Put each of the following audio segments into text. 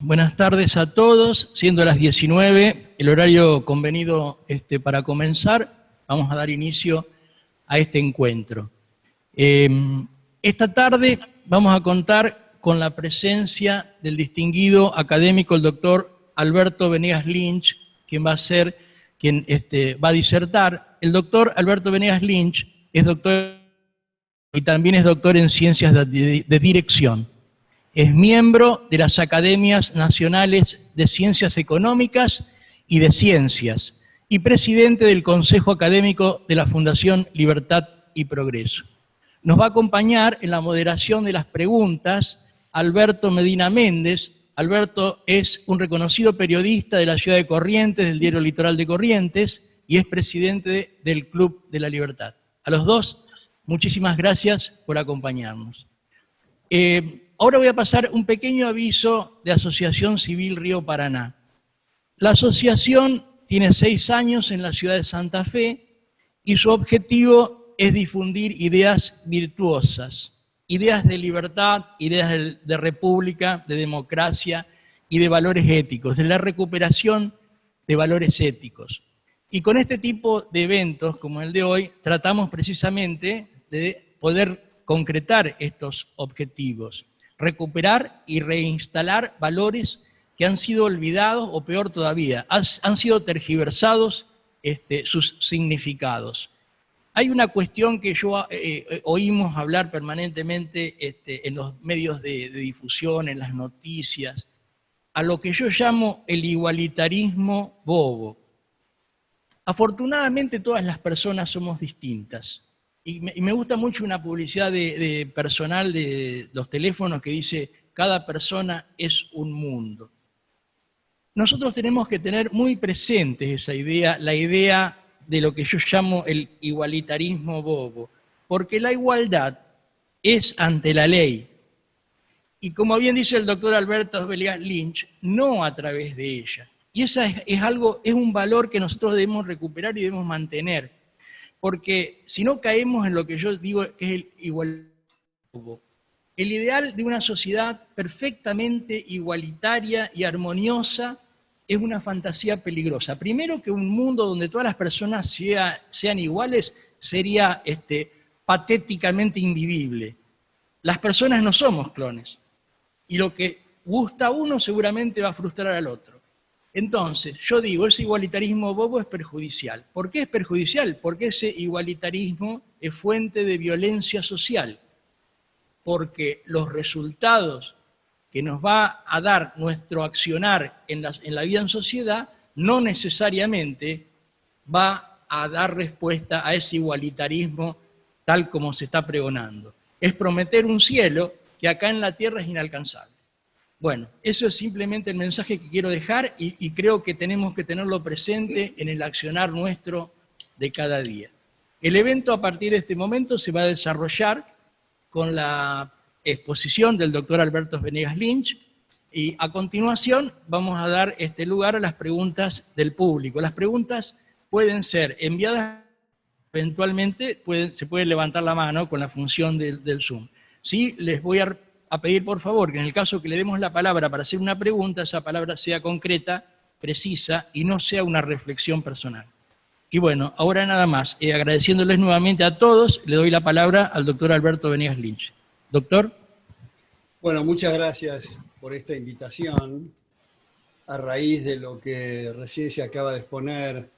Buenas tardes a todos, siendo las 19, el horario convenido para comenzar, vamos a dar inicio a este encuentro. Esta tarde vamos a contar con la presencia del distinguido académico, el doctor Alberto Venegas Lynch, quien va a disertar. El doctor Alberto Venegas Lynch es doctor y también es doctor en ciencias de dirección. Es miembro de las Academias Nacionales de Ciencias Económicas y de Ciencias y presidente del Consejo Académico de la Fundación Libertad y Progreso. Nos va a acompañar en la moderación de las preguntas Alberto Medina Méndez. Alberto es un reconocido periodista de la ciudad de Corrientes, del diario Litoral de Corrientes, y es presidente del Club de la Libertad. A los dos, muchísimas gracias por acompañarnos. Ahora voy a pasar un pequeño aviso de Asociación Civil Río Paraná. La asociación tiene 6 años en la ciudad de Santa Fe y su objetivo es difundir ideas virtuosas, ideas de libertad, ideas de república, de democracia y de valores éticos, de la recuperación de valores éticos. Y con este tipo de eventos, como el de hoy, tratamos precisamente de poder concretar estos objetivos, recuperar y reinstalar valores que han sido olvidados o peor todavía, han sido tergiversados sus significados. Hay una cuestión que oímos hablar permanentemente en los medios de difusión, en las noticias, a lo que yo llamo el igualitarismo bobo. Afortunadamente todas las personas somos distintas. Y me gusta mucho una publicidad de personal de los teléfonos que dice: cada persona es un mundo. Nosotros tenemos que tener muy presente esa idea, la idea de lo que yo llamo el igualitarismo bobo, porque la igualdad es ante la ley. Y como bien dice el doctor Alberto Venegas Lynch, no a través de ella. Y esa es un valor que nosotros debemos recuperar y debemos mantener. Porque si no caemos en lo que yo digo que es el igualitarismo. El ideal de una sociedad perfectamente igualitaria y armoniosa es una fantasía peligrosa. Primero, que un mundo donde todas las personas sean iguales sería patéticamente invivible. Las personas no somos clones. Y lo que gusta a uno seguramente va a frustrar al otro. Entonces, yo digo, ese igualitarismo bobo es perjudicial. ¿Por qué es perjudicial? Porque ese igualitarismo es fuente de violencia social. Porque los resultados que nos va a dar nuestro accionar en la vida en sociedad no necesariamente va a dar respuesta a ese igualitarismo tal como se está pregonando. Es prometer un cielo que acá en la tierra es inalcanzable. Bueno, eso es simplemente el mensaje que quiero dejar y creo que tenemos que tenerlo presente en el accionar nuestro de cada día. El evento a partir de este momento se va a desarrollar con la exposición del doctor Alberto Venegas Lynch y a continuación vamos a dar lugar a las preguntas del público. Las preguntas pueden ser enviadas, eventualmente se puede levantar la mano con la función del Zoom. Sí, les voy a pedir por favor que en el caso que le demos la palabra para hacer una pregunta, esa palabra sea concreta, precisa y no sea una reflexión personal. Y bueno, ahora nada más, agradeciéndoles nuevamente a todos, le doy la palabra al doctor Alberto Venegas Lynch. Doctor. Bueno, muchas gracias por esta invitación. A raíz de lo que recién se acaba de exponer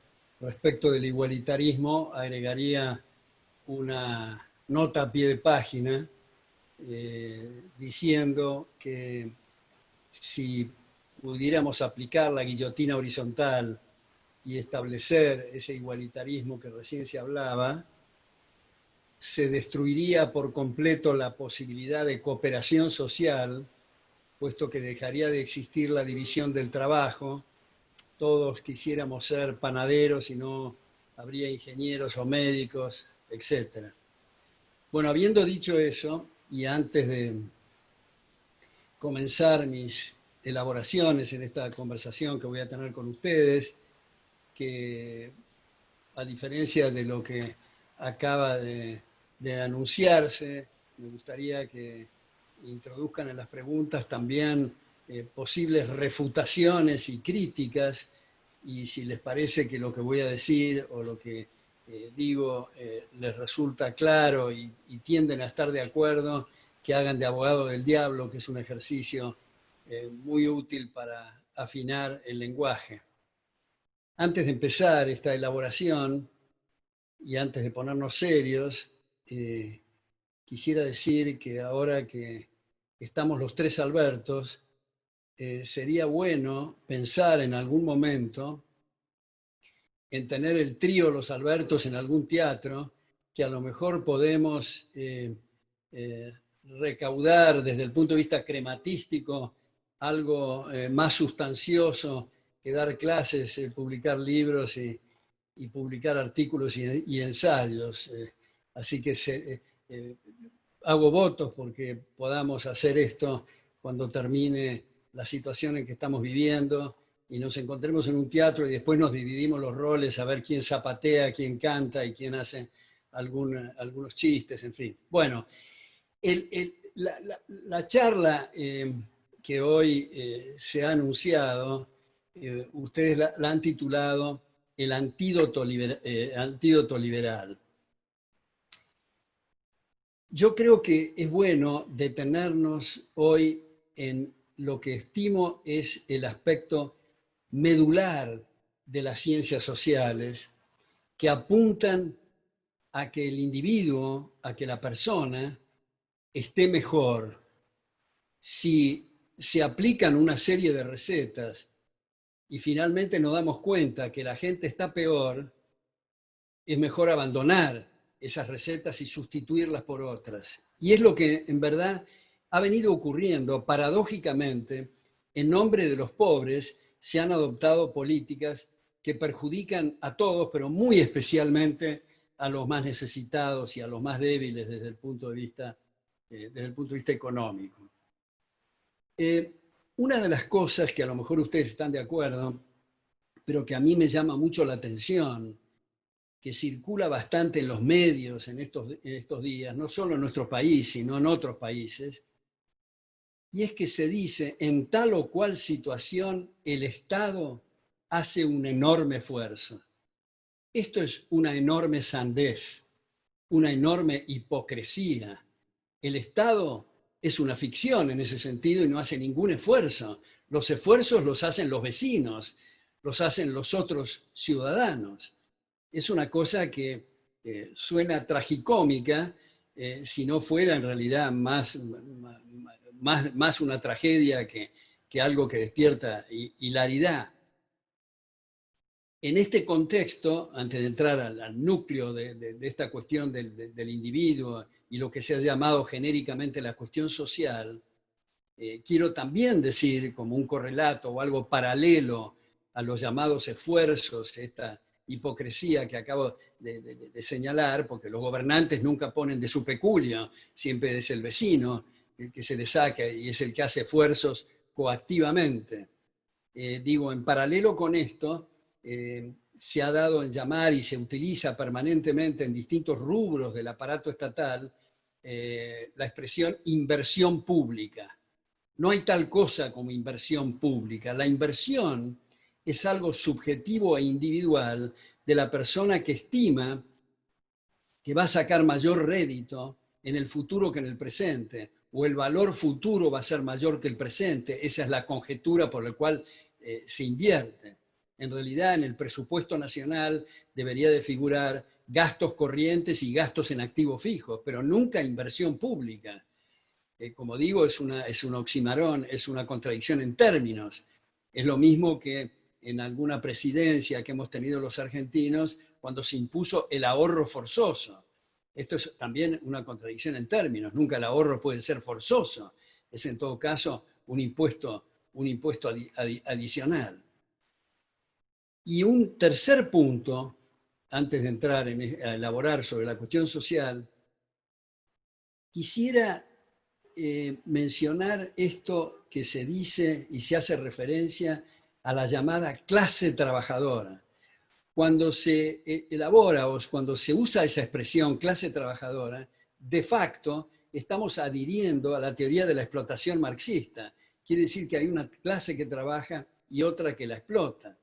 respecto del igualitarismo, agregaría una nota a pie de página diciendo que si pudiéramos aplicar la guillotina horizontal y establecer ese igualitarismo que recién se hablaba, se destruiría por completo la posibilidad de cooperación social, puesto que dejaría de existir la división del trabajo. Todos quisiéramos ser panaderos y no habría ingenieros o médicos, etc. Bueno, habiendo dicho eso, y antes de comenzar mis elaboraciones en esta conversación que voy a tener con ustedes, que a diferencia de lo que acaba de anunciarse, me gustaría que introduzcan en las preguntas también posibles refutaciones y críticas, y si les parece que lo que voy a decir o lo que digo les resulta claro y tienden a estar de acuerdo, que hagan de abogado del diablo, que es un ejercicio muy útil para afinar el lenguaje. Antes de empezar esta elaboración y antes de ponernos serios, quisiera decir que ahora que estamos los tres Albertos, sería bueno pensar en algún momento en tener el trío Los Albertos en algún teatro, que a lo mejor podemos recaudar desde el punto de vista crematístico algo más sustancioso que dar clases, publicar libros y publicar artículos y ensayos. Así que hago votos porque podamos hacer esto cuando termine la situación en que estamos viviendo y nos encontremos en un teatro y después nos dividimos los roles a ver quién zapatea, quién canta y quién hace algunos chistes, en fin. Bueno, la charla que hoy se ha anunciado, ustedes la han titulado El antídoto liberal. Yo creo que es bueno detenernos hoy en lo que estimo es el aspecto medular de las ciencias sociales, que apuntan a que el individuo, a que la persona esté mejor. Si se aplican una serie de recetas y finalmente nos damos cuenta que la gente está peor, es mejor abandonar esas recetas y sustituirlas por otras. Y es lo que en verdad ha venido ocurriendo. Paradójicamente, en nombre de los pobres se han adoptado políticas que perjudican a todos, pero muy especialmente a los más necesitados y a los más débiles desde el punto de vista económico. Una de las cosas que a lo mejor ustedes están de acuerdo, pero que a mí me llama mucho la atención, que circula bastante en los medios en estos días, no solo en nuestro país, sino en otros países, y es que se dice, en tal o cual situación, el Estado hace un enorme esfuerzo. Esto es una enorme sandez, una enorme hipocresía. El Estado es una ficción en ese sentido y no hace ningún esfuerzo. Los esfuerzos los hacen los vecinos, los hacen los otros ciudadanos. Es una cosa que suena tragicómica, si no fuera en realidad más una tragedia que algo que despierta hilaridad. En este contexto, antes de entrar al núcleo de esta cuestión del individuo y lo que se ha llamado genéricamente la cuestión social, quiero también decir, como un correlato o algo paralelo a los llamados esfuerzos, esta hipocresía que acabo de señalar, porque los gobernantes nunca ponen de su peculio, siempre es el vecino el que se le saca y es el que hace esfuerzos coactivamente. Digo, en paralelo con esto, se ha dado en llamar y se utiliza permanentemente en distintos rubros del aparato estatal la expresión inversión pública. No hay tal cosa como inversión pública. La inversión es algo subjetivo e individual de la persona que estima que va a sacar mayor rédito en el futuro que en el presente, o el valor futuro va a ser mayor que el presente. Esa es la conjetura por la cual se invierte. En realidad, en el presupuesto nacional debería de figurar gastos corrientes y gastos en activos fijos, pero nunca inversión pública. Como digo, es un oxímoron, es una contradicción en términos. Es lo mismo que en alguna presidencia que hemos tenido los argentinos cuando se impuso el ahorro forzoso. Esto es también una contradicción en términos. Nunca el ahorro puede ser forzoso. Es en todo caso un impuesto adicional. Y un tercer punto, antes de entrar a elaborar sobre la cuestión social, quisiera mencionar esto que se dice y se hace referencia a la llamada clase trabajadora. Cuando se elabora o cuando se usa esa expresión clase trabajadora, de facto estamos adhiriendo a la teoría de la explotación marxista, quiere decir que hay una clase que trabaja y otra que la explota.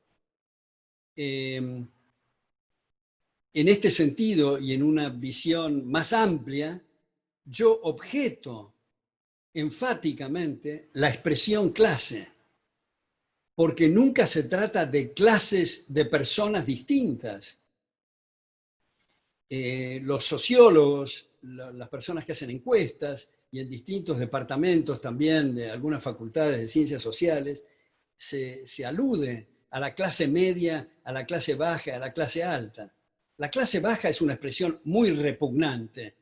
En este sentido, y en una visión más amplia, yo objeto enfáticamente la expresión clase, porque nunca se trata de clases de personas distintas. Los sociólogos, las personas que hacen encuestas, y en distintos departamentos también de algunas facultades de ciencias sociales, se alude a la clase media, a la clase baja, a la clase alta. La clase baja es una expresión muy repugnante.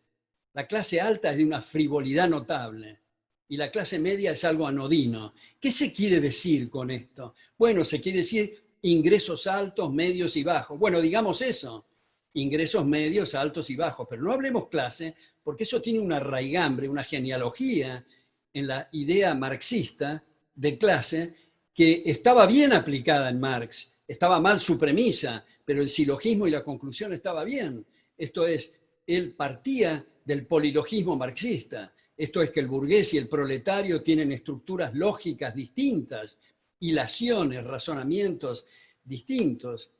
La clase alta es de una frivolidad notable. Y la clase media es algo anodino. ¿Qué se quiere decir con esto? Bueno, se quiere decir ingresos altos, medios y bajos. Bueno, digamos eso. Ingresos medios, altos y bajos, pero no hablemos clase, porque eso tiene una raigambre, una genealogía en la idea marxista de clase que estaba bien aplicada en Marx, estaba mal su premisa, pero el silogismo y la conclusión estaba bien. Esto es, él partía del polilogismo marxista, esto es que el burgués y el proletario tienen estructuras lógicas distintas, hilaciones, razonamientos distintos,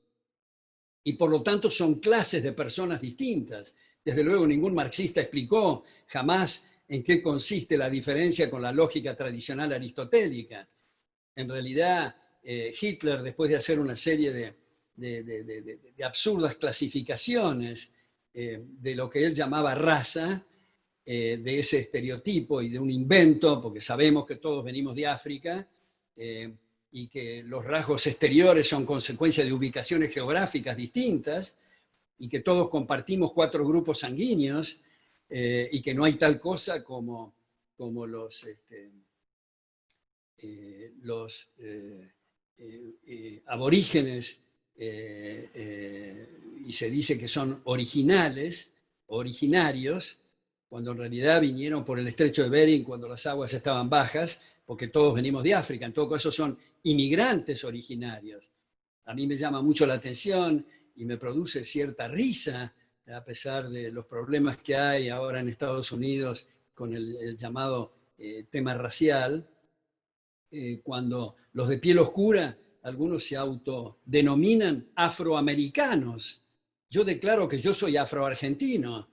y por lo tanto son clases de personas distintas. Desde luego ningún marxista explicó jamás en qué consiste la diferencia con la lógica tradicional aristotélica. En realidad, Hitler, después de hacer una serie de absurdas clasificaciones de lo que él llamaba raza, de ese estereotipo y de un invento, porque sabemos que todos venimos de África, y que los rasgos exteriores son consecuencia de ubicaciones geográficas distintas, y que todos compartimos 4 grupos sanguíneos, y que no hay tal cosa como los aborígenes, y se dice que son originales, originarios, cuando en realidad vinieron por el estrecho de Bering cuando las aguas estaban bajas, porque todos venimos de África. En todo caso son inmigrantes originarios. A mí me llama mucho la atención y me produce cierta risa, a pesar de los problemas que hay ahora en Estados Unidos con el llamado tema racial, cuando los de piel oscura, algunos se autodenominan afroamericanos. Yo declaro que yo soy afroargentino.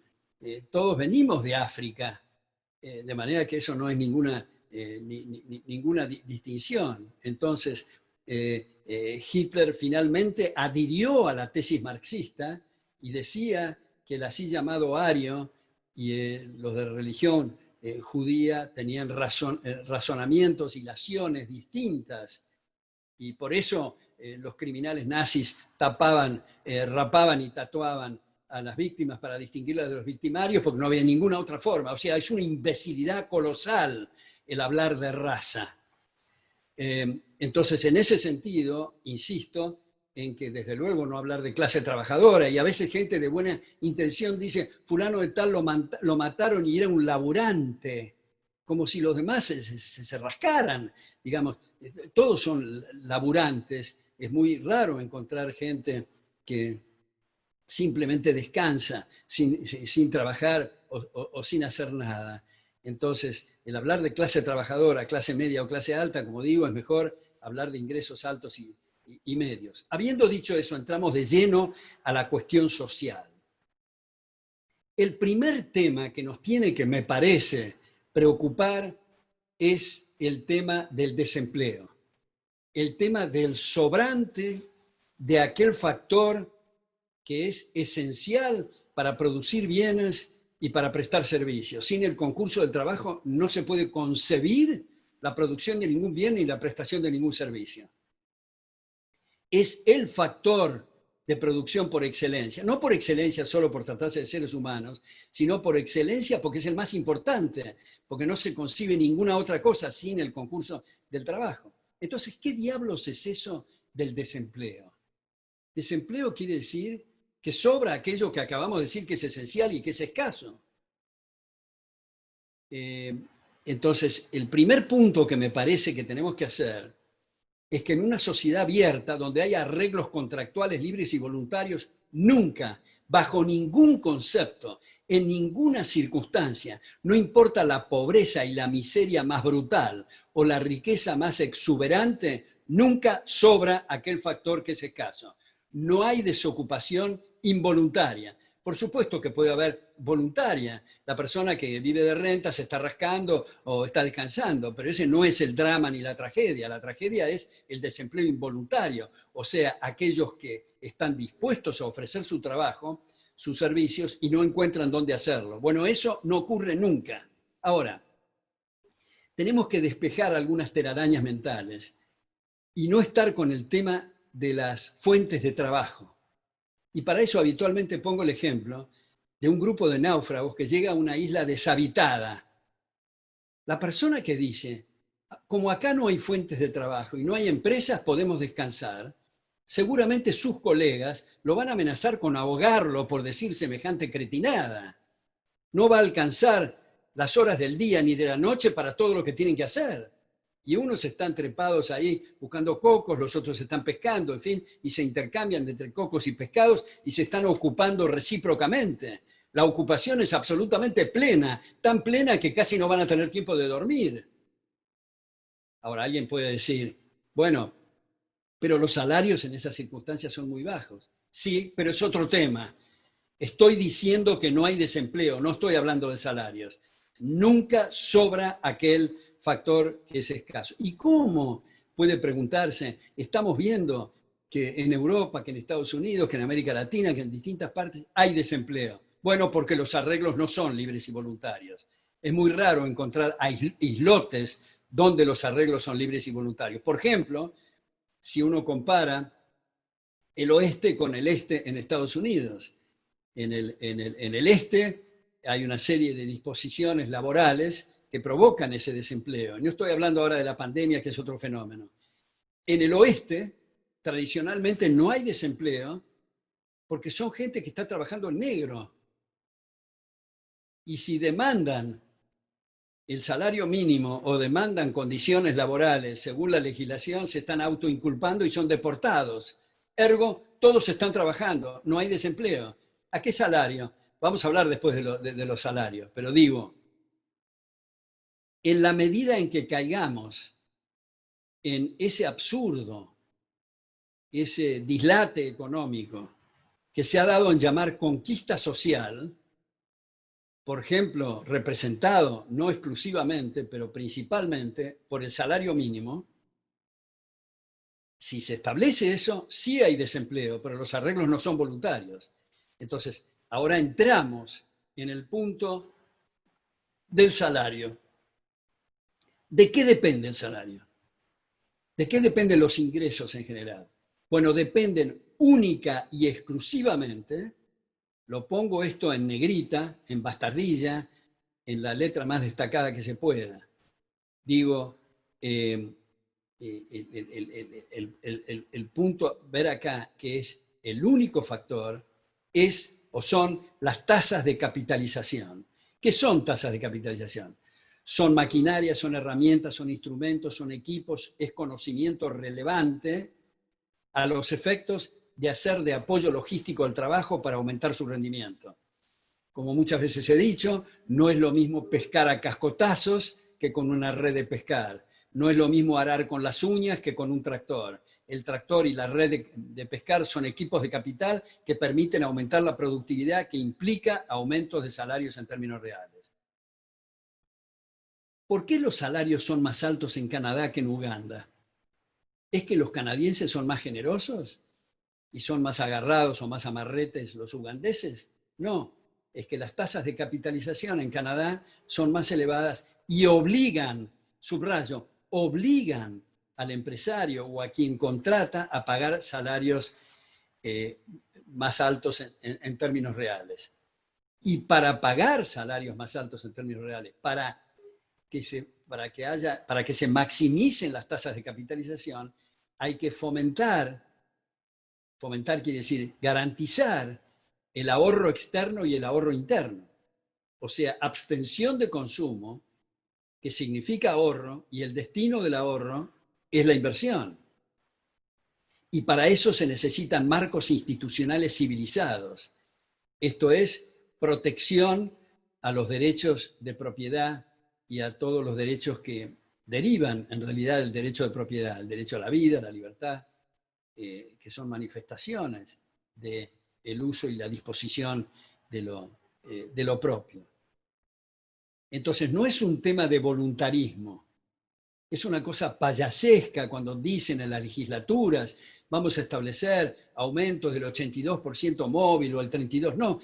Todos venimos de África, de manera que eso no es ninguna distinción. Entonces, Hitler finalmente adhirió a la tesis marxista y decía que el así llamado ario y los de religión judía tenían razonamientos y laciones distintas, y por eso los criminales nazis tapaban, rapaban y tatuaban a las víctimas para distinguirlas de los victimarios, porque no había ninguna otra forma. O sea, es una imbecilidad colosal el hablar de raza. Entonces, en ese sentido, insisto en que desde luego no hablar de clase trabajadora, y a veces gente de buena intención dice, fulano de tal lo mataron y era un laburante, como si los demás se rascaran, digamos, todos son laburantes. Es muy raro encontrar gente que simplemente descansa sin trabajar o sin hacer nada. Entonces, el hablar de clase trabajadora, clase media o clase alta, como digo, es mejor hablar de ingresos altos y medios. Habiendo dicho eso, entramos de lleno a la cuestión social. El primer tema que nos tiene que, me parece, preocupar es el tema del desempleo, el tema del sobrante de aquel factor que es esencial para producir bienes y para prestar servicios. Sin el concurso del trabajo no se puede concebir la producción de ningún bien ni la prestación de ningún servicio. Es el factor de producción por excelencia, no por excelencia solo por tratarse de seres humanos, sino por excelencia porque es el más importante, porque no se concibe ninguna otra cosa sin el concurso del trabajo. Entonces, ¿qué diablos es eso del desempleo? Desempleo quiere decir que sobra aquello que acabamos de decir que es esencial y que es escaso. Entonces, el primer punto que me parece que tenemos que hacer es que en una sociedad abierta, donde hay arreglos contractuales libres y voluntarios, nunca, bajo ningún concepto, en ninguna circunstancia, no importa la pobreza y la miseria más brutal o la riqueza más exuberante, nunca sobra aquel factor que es escaso. No hay desocupación involuntaria. Por supuesto que puede haber voluntaria. La persona que vive de renta se está rascando o está descansando, pero ese no es el drama ni la tragedia. La tragedia es el desempleo involuntario, o sea, aquellos que están dispuestos a ofrecer su trabajo, sus servicios, y no encuentran dónde hacerlo. Bueno, eso no ocurre nunca. Ahora, tenemos que despejar algunas telarañas mentales y no estar con el tema de las fuentes de trabajo. Y para eso habitualmente pongo el ejemplo de un grupo de náufragos que llega a una isla deshabitada. La persona que dice, como acá no hay fuentes de trabajo y no hay empresas, podemos descansar, seguramente sus colegas lo van a amenazar con ahogarlo por decir semejante cretinada. No va a alcanzar las horas del día ni de la noche para todo lo que tienen que hacer. Y unos están trepados ahí buscando cocos, los otros están pescando, en fin, y se intercambian entre cocos y pescados y se están ocupando recíprocamente. La ocupación es absolutamente plena, tan plena que casi no van a tener tiempo de dormir. Ahora, alguien puede decir, bueno, pero los salarios en esas circunstancias son muy bajos. Sí, pero es otro tema. Estoy diciendo que no hay desempleo, no estoy hablando de salarios. Nunca sobra aquel factor que es escaso. ¿Y cómo? Puede preguntarse, estamos viendo que en Europa, que en Estados Unidos, que en América Latina, que en distintas partes hay desempleo. Bueno, porque los arreglos no son libres y voluntarios. Es muy raro encontrar islotes donde los arreglos son libres y voluntarios. Por ejemplo, si uno compara el oeste con el este en Estados Unidos, en el este hay una serie de disposiciones laborales que provocan ese desempleo. No estoy hablando ahora de la pandemia, que es otro fenómeno. En el oeste, tradicionalmente no hay desempleo porque son gente que está trabajando en negro. Y si demandan el salario mínimo o demandan condiciones laborales según la legislación, se están autoinculpando y son deportados. Ergo, todos están trabajando, no hay desempleo. ¿A qué salario? Vamos a hablar después de los salarios, pero digo, en la medida en que caigamos en ese absurdo, ese dislate económico que se ha dado en llamar conquista social, por ejemplo, representado no exclusivamente, pero principalmente por el salario mínimo, si se establece eso, sí hay desempleo, pero los arreglos no son voluntarios. Entonces, ahora entramos en el punto del salario. ¿De qué depende el salario? ¿De qué dependen los ingresos en general? Bueno, dependen única y exclusivamente, lo pongo esto en negrita, en bastardilla, en la letra más destacada que se pueda. Digo, el punto, ver acá, que es el único factor, es o son las tasas de capitalización. ¿Qué son tasas de capitalización? Son maquinarias, son herramientas, son instrumentos, son equipos, es conocimiento relevante a los efectos de hacer de apoyo logístico al trabajo para aumentar su rendimiento. Como muchas veces he dicho, no es lo mismo pescar a cascotazos que con una red de pescar. No es lo mismo arar con las uñas que con un tractor. El tractor y la red de pescar son equipos de capital que permiten aumentar la productividad, que implica aumentos de salarios en términos reales. ¿Por qué los salarios son más altos en Canadá que en Uganda? ¿Es que los canadienses son más generosos y son más agarrados o más amarretes los ugandeses? No, es que las tasas de capitalización en Canadá son más elevadas y obligan, subrayo, obligan al empresario o a quien contrata a pagar salarios más altos en términos reales. Y para pagar salarios más altos en términos reales, para que se maximicen las tasas de capitalización, hay que fomentar quiere decir garantizar el ahorro externo y el ahorro interno. O sea, abstención de consumo, que significa ahorro, y el destino del ahorro es la inversión. Y para eso se necesitan marcos institucionales civilizados. Esto es, protección a los derechos de propiedad y a todos los derechos que derivan en realidad del derecho de propiedad, el derecho a la vida, a la libertad, que son manifestaciones del uso y la disposición de lo propio. Entonces no es un tema de voluntarismo, es una cosa payasesca cuando dicen en las legislaturas vamos a establecer aumentos del 82% móvil o el 32%. No,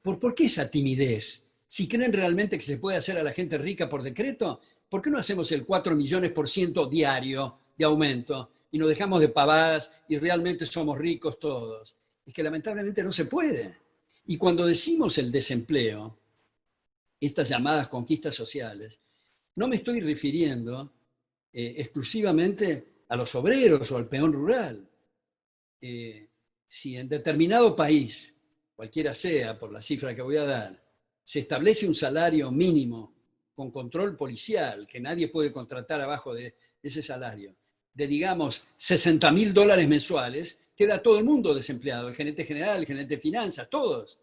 ¿Por qué esa timidez? Si creen realmente que se puede hacer a la gente rica por decreto, ¿por qué no hacemos el 4 millones% diario de aumento y nos dejamos de pavadas y realmente somos ricos todos? Es que lamentablemente no se puede. Y cuando decimos el desempleo, estas llamadas conquistas sociales, no me estoy refiriendo exclusivamente a los obreros o al peón rural. Si en determinado país, cualquiera sea por la cifra que voy a dar, se establece un salario mínimo con control policial, que nadie puede contratar abajo de ese salario, de digamos $60.000 mensuales, queda todo el mundo desempleado, el gerente general, el gerente de finanzas, todos.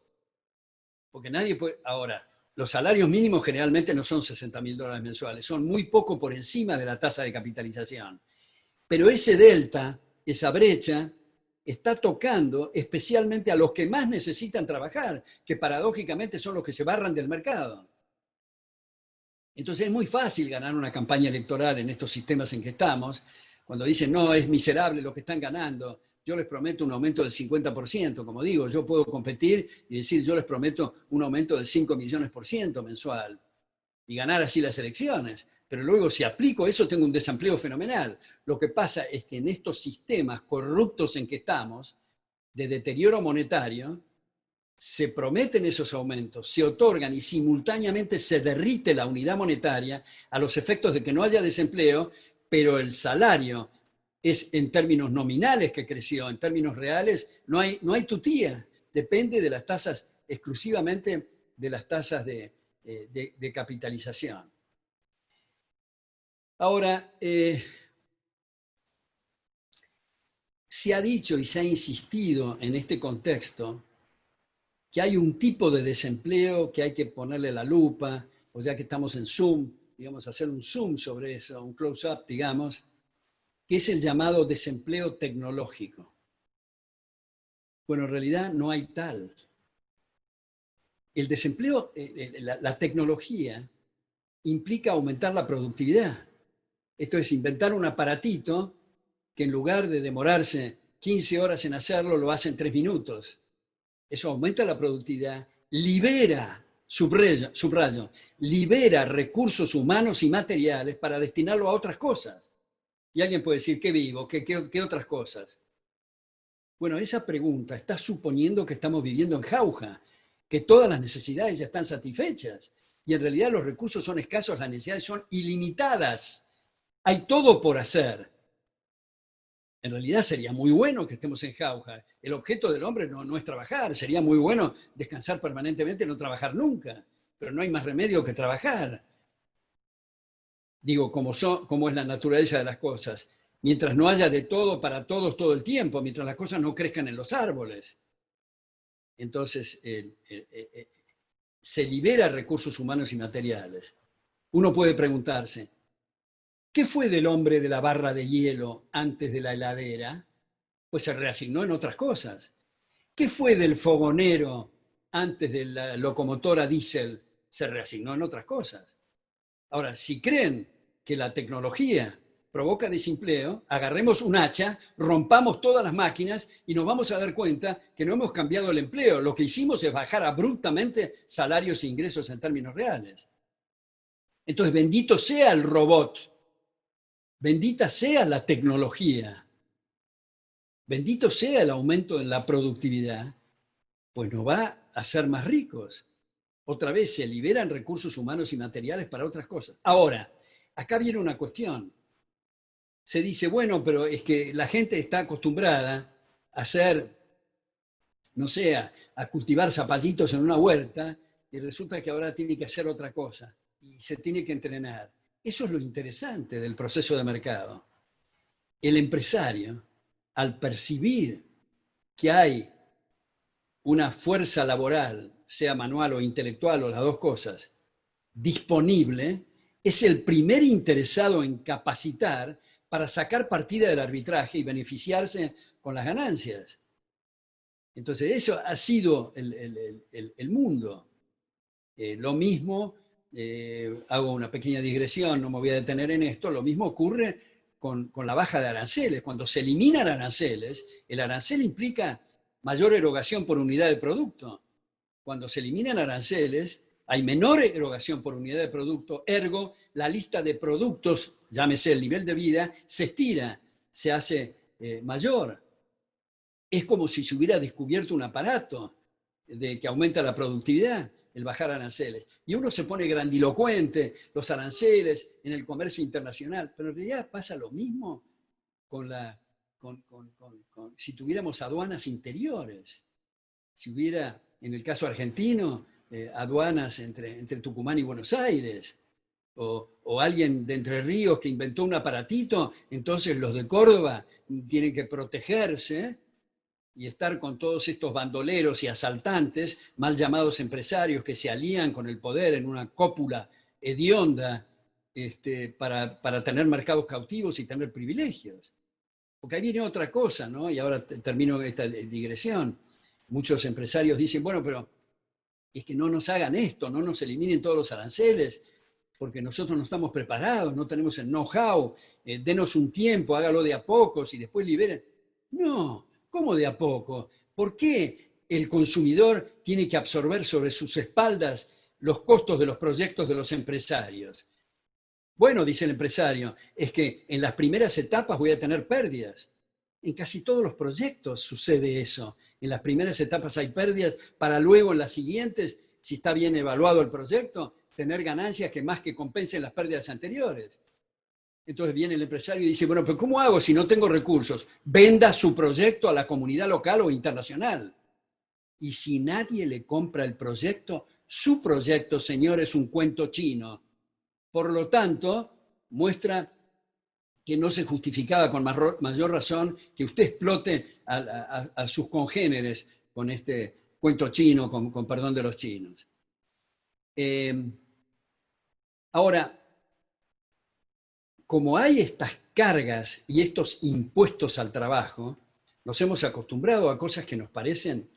Porque nadie puede... Ahora, los salarios mínimos generalmente no son $60.000 mensuales, son muy poco por encima de la tasa de capitalización. Pero ese delta, esa brecha, está tocando especialmente a los que más necesitan trabajar, que paradójicamente son los que se barran del mercado. Entonces es muy fácil ganar una campaña electoral en estos sistemas en que estamos, cuando dicen, no, es miserable lo que están ganando, yo les prometo un aumento del 50%, como digo, yo puedo competir y decir, yo les prometo un aumento del 5 millones% mensual y ganar así las elecciones. Pero luego si aplico eso tengo un desempleo fenomenal. Lo que pasa es que en estos sistemas corruptos en que estamos, de deterioro monetario, se prometen esos aumentos, se otorgan y simultáneamente se derrite la unidad monetaria a los efectos de que no haya desempleo, pero el salario es en términos nominales que creció, en términos reales no hay tutía, depende de las tasas, exclusivamente de las tasas de capitalización. Ahora, se ha dicho y se ha insistido en este contexto que hay un tipo de desempleo que hay que ponerle la lupa, o ya que estamos en Zoom, digamos, hacer un zoom sobre eso, un close-up, digamos, que es el llamado desempleo tecnológico. Bueno, en realidad no hay tal. El desempleo, la tecnología, implica aumentar la productividad. Esto es inventar un aparatito que en lugar de demorarse 15 horas en hacerlo, lo hace en 3 minutos. Eso aumenta la productividad, libera, subrayo, libera recursos humanos y materiales para destinarlo a otras cosas. Y alguien puede decir, ¿qué vivo? ¿Qué otras cosas? Bueno, esa pregunta está suponiendo que estamos viviendo en jauja, que todas las necesidades ya están satisfechas. Y en realidad los recursos son escasos, las necesidades son ilimitadas. Hay todo por hacer. En realidad sería muy bueno que estemos en jauja. El objeto del hombre no es trabajar. Sería muy bueno descansar permanentemente y no trabajar nunca. Pero no hay más remedio que trabajar. Digo, como es la naturaleza de las cosas. Mientras no haya de todo para todos todo el tiempo, mientras las cosas no crezcan en los árboles. Entonces, se libera recursos humanos y materiales. Uno puede preguntarse, ¿qué fue del hombre de la barra de hielo antes de la heladera? Pues se reasignó en otras cosas. ¿Qué fue del fogonero antes de la locomotora diésel? Se reasignó en otras cosas. Ahora, si creen que la tecnología provoca desempleo, agarremos un hacha, rompamos todas las máquinas y nos vamos a dar cuenta que no hemos cambiado el empleo. Lo que hicimos es bajar abruptamente salarios e ingresos en términos reales. Entonces, bendito sea el robot, bendita sea la tecnología, bendito sea el aumento en la productividad, pues nos va a hacer más ricos. Otra vez se liberan recursos humanos y materiales para otras cosas. Ahora, acá viene una cuestión. Se dice, bueno, pero es que la gente está acostumbrada a hacer, no sé, a cultivar zapallitos en una huerta y resulta que ahora tiene que hacer otra cosa y se tiene que entrenar. Eso es lo interesante del proceso de mercado. El empresario, al percibir que hay una fuerza laboral, sea manual o intelectual o las dos cosas, disponible, es el primer interesado en capacitar para sacar partida del arbitraje y beneficiarse con las ganancias. Entonces, eso ha sido el mundo. Lo mismo, hago una pequeña digresión, no me voy a detener en esto, lo mismo ocurre con la baja de aranceles. Cuando se eliminan aranceles, el arancel implica mayor erogación por unidad de producto. Cuando se eliminan aranceles, hay menor erogación por unidad de producto, ergo, la lista de productos, llámese el nivel de vida, se estira, se hace mayor. Es como si se hubiera descubierto un aparato que aumenta la productividad, el bajar aranceles. Y uno se pone grandilocuente, los aranceles en el comercio internacional, pero en realidad pasa lo mismo si tuviéramos aduanas interiores. Si hubiera, en el caso argentino, aduanas entre Tucumán y Buenos Aires, o alguien de Entre Ríos que inventó un aparatito, entonces los de Córdoba tienen que protegerse y estar con todos estos bandoleros y asaltantes, mal llamados empresarios, que se alían con el poder en una cópula hedionda para tener mercados cautivos y tener privilegios. Porque ahí viene otra cosa, ¿no? Y ahora termino esta digresión. Muchos empresarios dicen, bueno, pero es que no nos hagan esto, no nos eliminen todos los aranceles, porque nosotros no estamos preparados, no tenemos el know-how, denos un tiempo, hágalo de a pocos y después liberen. No, ¿cómo de a poco? ¿Por qué el consumidor tiene que absorber sobre sus espaldas los costos de los proyectos de los empresarios? Bueno, dice el empresario, es que en las primeras etapas voy a tener pérdidas. En casi todos los proyectos sucede eso. En las primeras etapas hay pérdidas para luego en las siguientes, si está bien evaluado el proyecto, tener ganancias que más que compensen las pérdidas anteriores. Entonces viene el empresario y dice, bueno, pero ¿cómo hago si no tengo recursos? Venda su proyecto a la comunidad local o internacional. Y si nadie le compra el proyecto, su proyecto, señor, es un cuento chino. Por lo tanto, muestra que no se justificaba con mayor razón que usted explote a sus congéneres con este cuento chino, con perdón de los chinos. Ahora, como hay estas cargas y estos impuestos al trabajo, nos hemos acostumbrado a cosas que nos parecen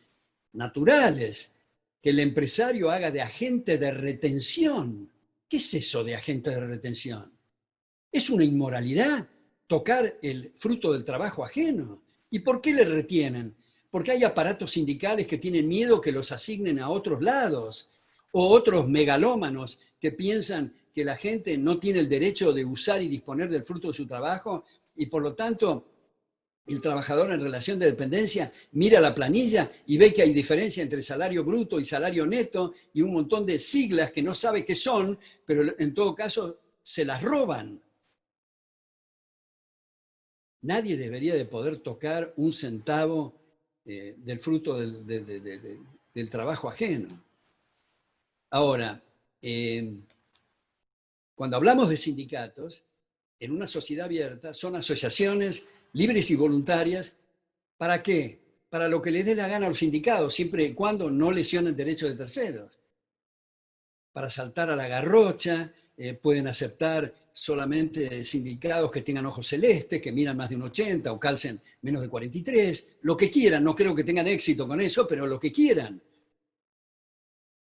naturales, que el empresario haga de agente de retención. ¿Qué es eso de agente de retención? Es una inmoralidad tocar el fruto del trabajo ajeno. ¿Y por qué le retienen? Porque hay aparatos sindicales que tienen miedo que los asignen a otros lados, o otros megalómanos que piensan que la gente no tiene el derecho de usar y disponer del fruto de su trabajo, y por lo tanto el trabajador en relación de dependencia mira la planilla y ve que hay diferencia entre salario bruto y salario neto y un montón de siglas que no sabe qué son, pero en todo caso se las roban. Nadie debería de poder tocar un centavo del fruto del trabajo ajeno. Ahora, cuando hablamos de sindicatos, en una sociedad abierta, son asociaciones libres y voluntarias. ¿Para qué? Para lo que les dé la gana a los sindicatos, siempre y cuando no lesionen derechos de terceros. Para saltar a la garrocha, pueden aceptar solamente sindicados que tengan ojos celestes, que miran más de un 80 o calcen menos de 43, lo que quieran. No creo que tengan éxito con eso, pero lo que quieran.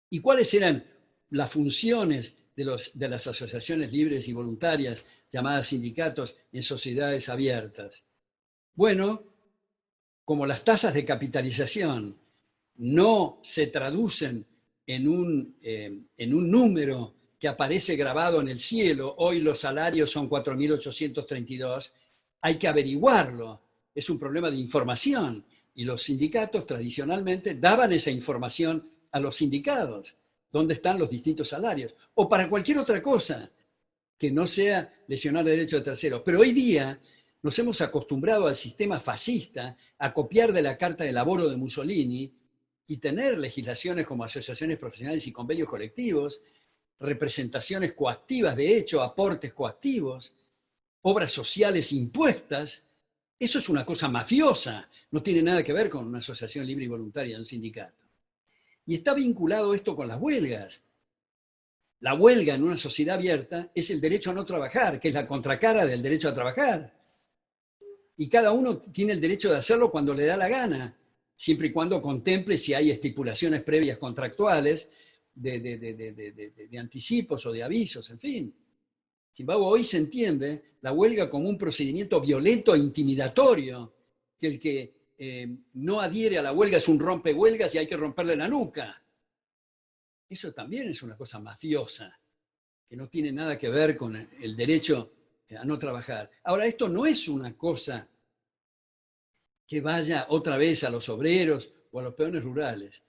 ¿Y cuáles eran las funciones de las asociaciones libres y voluntarias llamadas sindicatos en sociedades abiertas? Bueno, como las tasas de capitalización no se traducen en un número que aparece grabado en el cielo, hoy los salarios son 4.832, hay que averiguarlo. Es un problema de información. Y los sindicatos tradicionalmente daban esa información a los sindicados, dónde están los distintos salarios, o para cualquier otra cosa que no sea lesionar derechos de terceros. Pero hoy día nos hemos acostumbrado al sistema fascista a copiar de la Carta de Laboro de Mussolini y tener legislaciones como asociaciones profesionales y convenios colectivos, representaciones coactivas, de hecho, aportes coactivos, obras sociales impuestas. Eso es una cosa mafiosa, no tiene nada que ver con una asociación libre y voluntaria de un sindicato. Y está vinculado esto con las huelgas. La huelga en una sociedad abierta es el derecho a no trabajar, que es la contracara del derecho a trabajar. Y cada uno tiene el derecho de hacerlo cuando le da la gana, siempre y cuando contemple si hay estipulaciones previas contractuales de anticipos o de avisos, en fin. Sin embargo, hoy se entiende la huelga como un procedimiento violento e intimidatorio, que el que no adhiere a la huelga es un rompehuelgas y hay que romperle la nuca. Eso también es una cosa mafiosa, que no tiene nada que ver con el derecho a no trabajar. Ahora, esto no es una cosa que vaya otra vez a los obreros o a los peones rurales.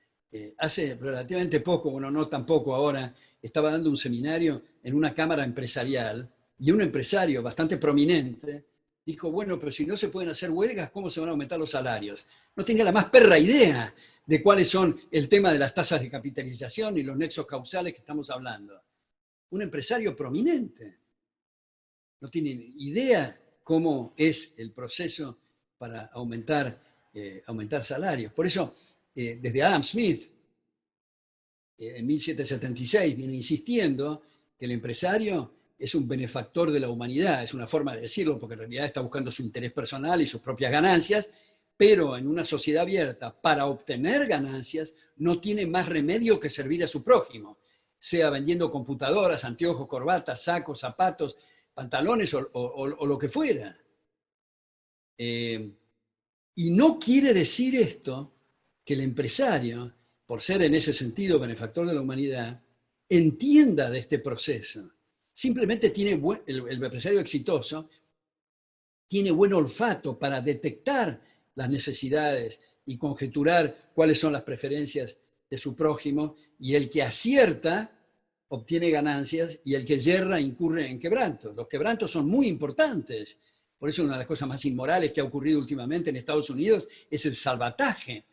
Hace relativamente poco, bueno, no tampoco ahora, estaba dando un seminario en una cámara empresarial y un empresario bastante prominente dijo, bueno, pero si no se pueden hacer huelgas, ¿cómo se van a aumentar los salarios? No tenía la más perra idea de cuáles son el tema de las tasas de capitalización y los nexos causales que estamos hablando. Un empresario prominente no tiene idea cómo es el proceso para aumentar salarios. Por eso, desde Adam Smith, en 1776, viene insistiendo que el empresario es un benefactor de la humanidad. Es una forma de decirlo, porque en realidad está buscando su interés personal y sus propias ganancias, pero en una sociedad abierta, para obtener ganancias, no tiene más remedio que servir a su prójimo, sea vendiendo computadoras, anteojos, corbatas, sacos, zapatos, pantalones o lo que fuera. Y no quiere decir esto que el empresario, por ser en ese sentido benefactor de la humanidad, entienda de este proceso. Simplemente el empresario exitoso tiene buen olfato para detectar las necesidades y conjeturar cuáles son las preferencias de su prójimo, y el que acierta obtiene ganancias y el que yerra incurre en quebrantos. Los quebrantos son muy importantes. Por eso una de las cosas más inmorales que ha ocurrido últimamente en Estados Unidos es el salvataje.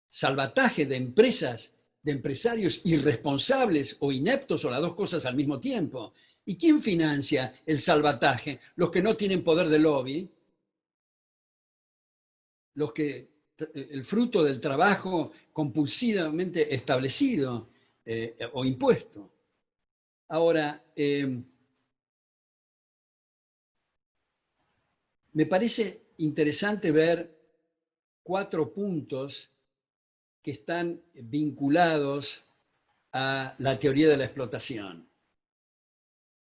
Salvataje de empresas, de empresarios irresponsables o ineptos o las dos cosas al mismo tiempo. ¿Y quién financia el salvataje? Los que no tienen poder de lobby, los que el fruto del trabajo compulsivamente establecido o impuesto. Ahora, me parece interesante ver 4 puntos que están vinculados a la teoría de la explotación.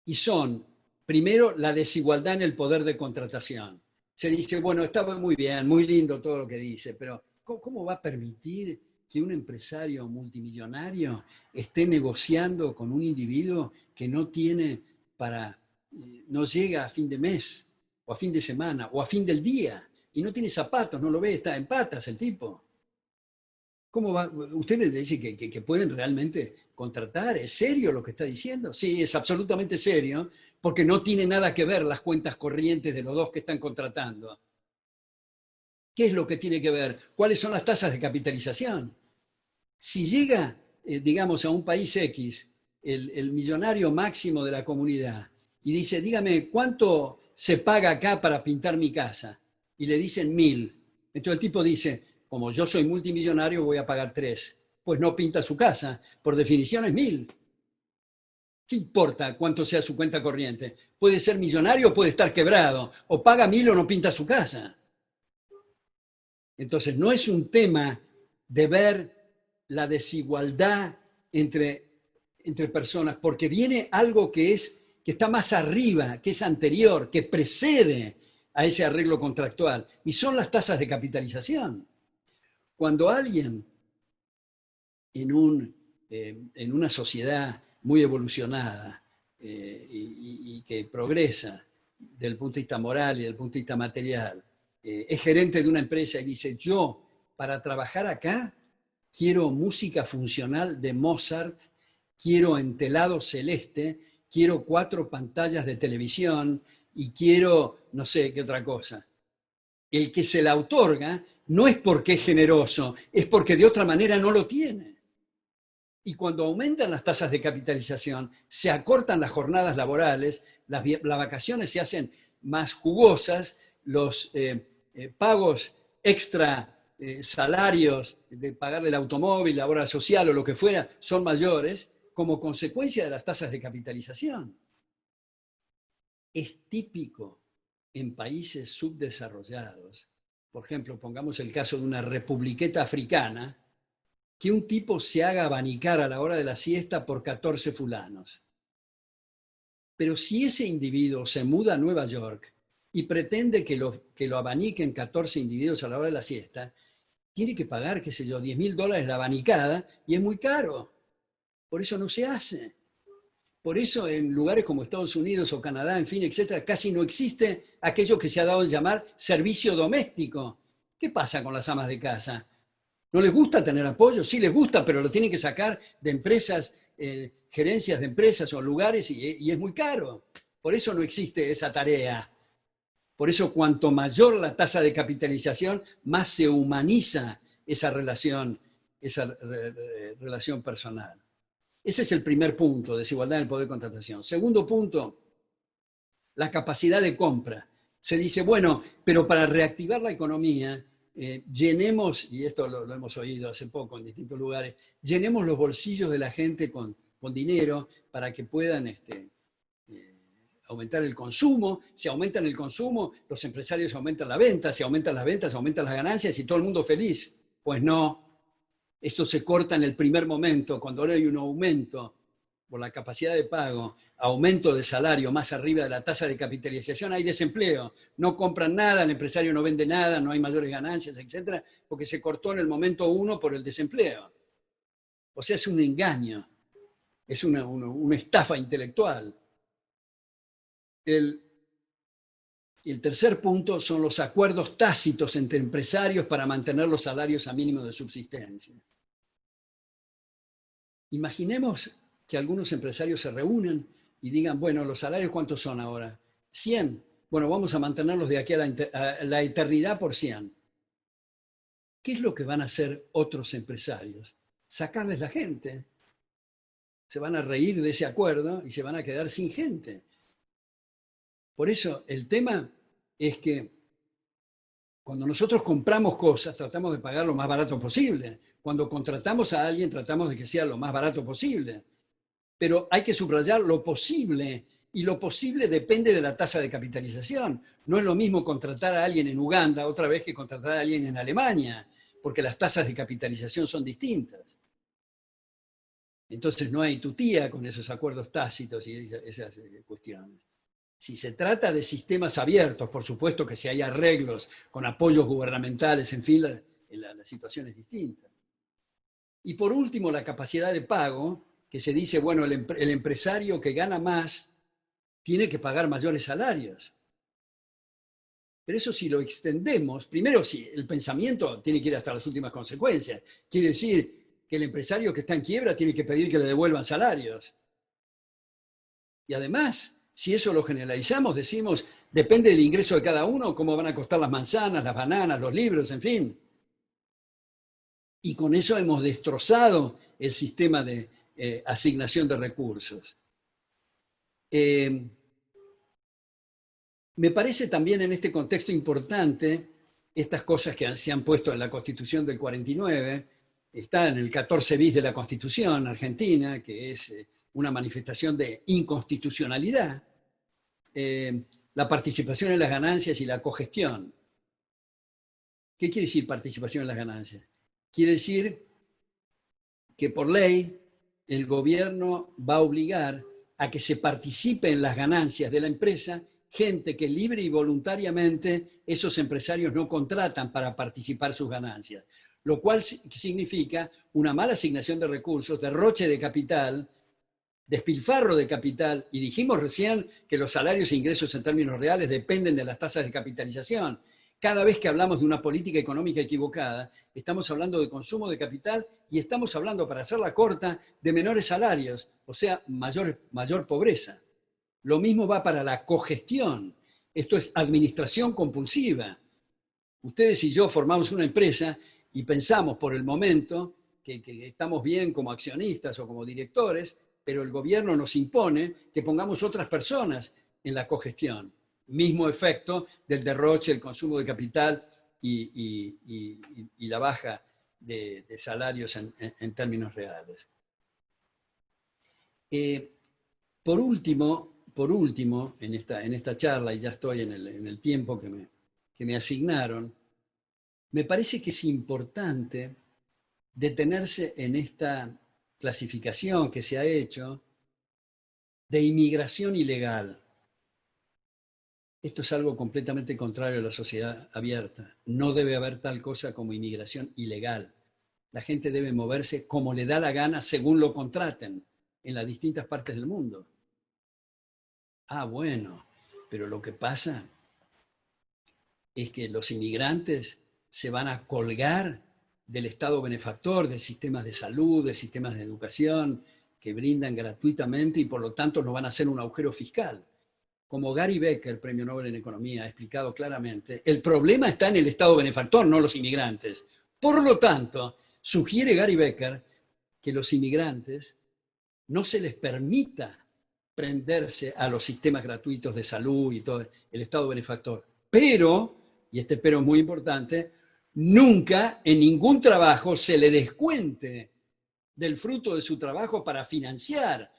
Y son, primero, la desigualdad en el poder de contratación. Se dice, bueno, está muy bien, muy lindo todo lo que dice, pero ¿cómo va a permitir que un empresario multimillonario esté negociando con un individuo que no tiene no llega a fin de mes, o a fin de semana, o a fin del día, y no tiene zapatos, no lo ve, está en patas el tipo? ¿Cómo va? ¿Ustedes dicen que pueden realmente contratar? ¿Es serio lo que está diciendo? Sí, es absolutamente serio, porque no tiene nada que ver las cuentas corrientes de los dos que están contratando. ¿Qué es lo que tiene que ver? ¿Cuáles son las tasas de capitalización? Si llega, digamos, a un país X, el millonario máximo de la comunidad, y dice, dígame, ¿cuánto se paga acá para pintar mi casa? Y le dicen 1.000. Entonces el tipo dice, como yo soy multimillonario, voy a pagar 3. Pues no pinta su casa. Por definición es 1.000. ¿Qué importa cuánto sea su cuenta corriente? Puede ser millonario o puede estar quebrado. O paga 1.000 o no pinta su casa. Entonces no es un tema de ver la desigualdad entre personas, porque viene algo que está más arriba, que es anterior, que precede a ese arreglo contractual. Y son las tasas de capitalización. Cuando alguien en una sociedad muy evolucionada y que progresa desde el punto de vista moral y desde el punto de vista material, es gerente de una empresa y dice, yo para trabajar acá quiero música funcional de Mozart, quiero entelado celeste, quiero 4 pantallas de televisión y quiero no sé qué otra cosa. El que se la otorga no es porque es generoso, es porque de otra manera no lo tiene. Y cuando aumentan las tasas de capitalización, se acortan las jornadas laborales, las vacaciones se hacen más jugosas, los pagos extra salarios de pagarle el automóvil, la obra social o lo que fuera, son mayores, como consecuencia de las tasas de capitalización. Es típico en países subdesarrollados, por ejemplo, pongamos el caso de una republiqueta africana, que un tipo se haga abanicar a la hora de la siesta por 14 fulanos. Pero si ese individuo se muda a Nueva York y pretende que lo abaniquen 14 individuos a la hora de la siesta, tiene que pagar, qué sé yo, $10.000 la abanicada, y es muy caro. Por eso no se hace. Por eso en lugares como Estados Unidos o Canadá, en fin, etcétera, casi no existe aquello que se ha dado en llamar servicio doméstico. ¿Qué pasa con las amas de casa? ¿No les gusta tener apoyo? Sí les gusta, pero lo tienen que sacar de empresas, gerencias de empresas o lugares, y es muy caro. Por eso no existe esa tarea. Por eso cuanto mayor la tasa de capitalización, más se humaniza esa relación personal. Ese es el primer punto, desigualdad en el poder de contratación. Segundo punto, la capacidad de compra. Se dice, bueno, pero para reactivar la economía, llenemos, y esto lo hemos oído hace poco en distintos lugares, llenemos los bolsillos de la gente con dinero para que puedan aumentar el consumo. Si aumentan el consumo, los empresarios aumentan la venta. Si aumentan las ventas, aumentan las ganancias y todo el mundo feliz. Pues no. Esto se corta en el primer momento, cuando ahora hay un aumento por la capacidad de pago, aumento de salario más arriba de la tasa de capitalización, hay desempleo. No compran nada, el empresario no vende nada, no hay mayores ganancias, etcétera, porque se cortó en el momento 1 por el desempleo. O sea, es un engaño, es una estafa intelectual. El tercer punto son los acuerdos tácitos entre empresarios para mantener los salarios a mínimo de subsistencia. Imaginemos que algunos empresarios se reúnen y digan, bueno, ¿los salarios cuántos son ahora? 100. Bueno, vamos a mantenerlos de aquí a la eternidad por 100. ¿Qué es lo que van a hacer otros empresarios? Sacarles la gente. Se van a reír de ese acuerdo y se van a quedar sin gente. Por eso el tema es que cuando nosotros compramos cosas, tratamos de pagar lo más barato posible. Cuando contratamos a alguien, tratamos de que sea lo más barato posible. Pero hay que subrayar lo posible, y lo posible depende de la tasa de capitalización. No es lo mismo contratar a alguien en Uganda otra vez que contratar a alguien en Alemania, porque las tasas de capitalización son distintas. Entonces no hay tutía con esos acuerdos tácitos y esas cuestiones. Si se trata de sistemas abiertos, por supuesto que si hay arreglos con apoyos gubernamentales, en fin, la situación es distinta. Y por último, la capacidad de pago, que se dice, bueno, el empresario que gana más tiene que pagar mayores salarios. Pero eso si lo extendemos, primero si el pensamiento tiene que ir hasta las últimas consecuencias. Quiere decir que el empresario que está en quiebra tiene que pedir que le devuelvan salarios. Y además, si eso lo generalizamos, decimos, depende del ingreso de cada uno, cómo van a costar las manzanas, las bananas, los libros, en fin. Y con eso hemos destrozado el sistema de asignación de recursos. Me parece también en este contexto importante estas cosas que se han puesto en la Constitución del 49, está en el 14 bis de la Constitución argentina, que es una manifestación de inconstitucionalidad, la participación en las ganancias y la cogestión. ¿Qué quiere decir participación en las ganancias? Quiere decir que por ley el gobierno va a obligar a que se participe en las ganancias de la empresa gente que libre y voluntariamente esos empresarios no contratan para participar sus ganancias, lo cual significa una mala asignación de recursos, derroche de capital, despilfarro de capital, y dijimos recién que los salarios e ingresos en términos reales dependen de las tasas de capitalización. Cada vez que hablamos de una política económica equivocada, estamos hablando de consumo de capital y estamos hablando, para hacerla corta, de menores salarios, o sea, mayor pobreza. Lo mismo va para la cogestión. Esto es administración compulsiva. Ustedes y yo formamos una empresa y pensamos por el momento que estamos bien como accionistas o como directores, pero el gobierno nos impone que pongamos otras personas en la cogestión. Mismo efecto del derroche, el consumo de capital y la baja de salarios en términos reales. Por último, en esta charla, y ya estoy en el tiempo que me asignaron, me parece que es importante detenerse en esta clasificación que se ha hecho de inmigración ilegal. Esto es algo completamente contrario a la sociedad abierta. No debe haber tal cosa como inmigración ilegal. La gente debe moverse como le da la gana según lo contraten en las distintas partes del mundo. Ah, bueno, pero lo que pasa es que los inmigrantes se van a colgar del Estado benefactor, de sistemas de salud, de sistemas de educación que brindan gratuitamente y por lo tanto nos van a hacer un agujero fiscal. Como Gary Becker, premio Nobel en Economía, ha explicado claramente, el problema está en el Estado benefactor, no los inmigrantes. Por lo tanto, sugiere Gary Becker que los inmigrantes no se les permita prenderse a los sistemas gratuitos de salud y todo el Estado benefactor. Pero, y este pero es muy importante, nunca en ningún trabajo se le descuente del fruto de su trabajo para financiar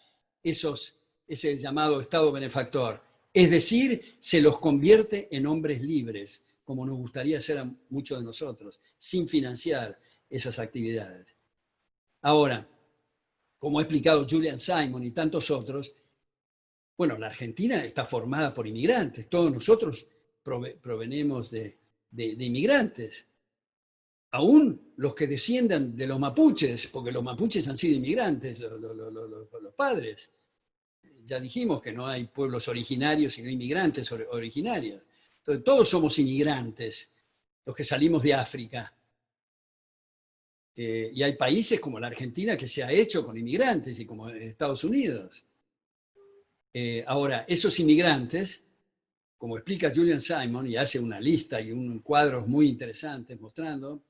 ese llamado Estado benefactor. Es decir, se los convierte en hombres libres, como nos gustaría ser a muchos de nosotros, sin financiar esas actividades. Ahora, como ha explicado Julian Simon y tantos otros, bueno, la Argentina está formada por inmigrantes, todos nosotros provenimos de inmigrantes. Aún los que desciendan de los mapuches, porque los mapuches han sido inmigrantes, los padres. Ya dijimos que no hay pueblos originarios, sino inmigrantes originarios. Entonces, todos somos inmigrantes, los que salimos de África. Y hay países como la Argentina que se ha hecho con inmigrantes, y como Estados Unidos. Ahora, esos inmigrantes, como explica Julian Simon, y hace una lista y un cuadros muy interesantes mostrando,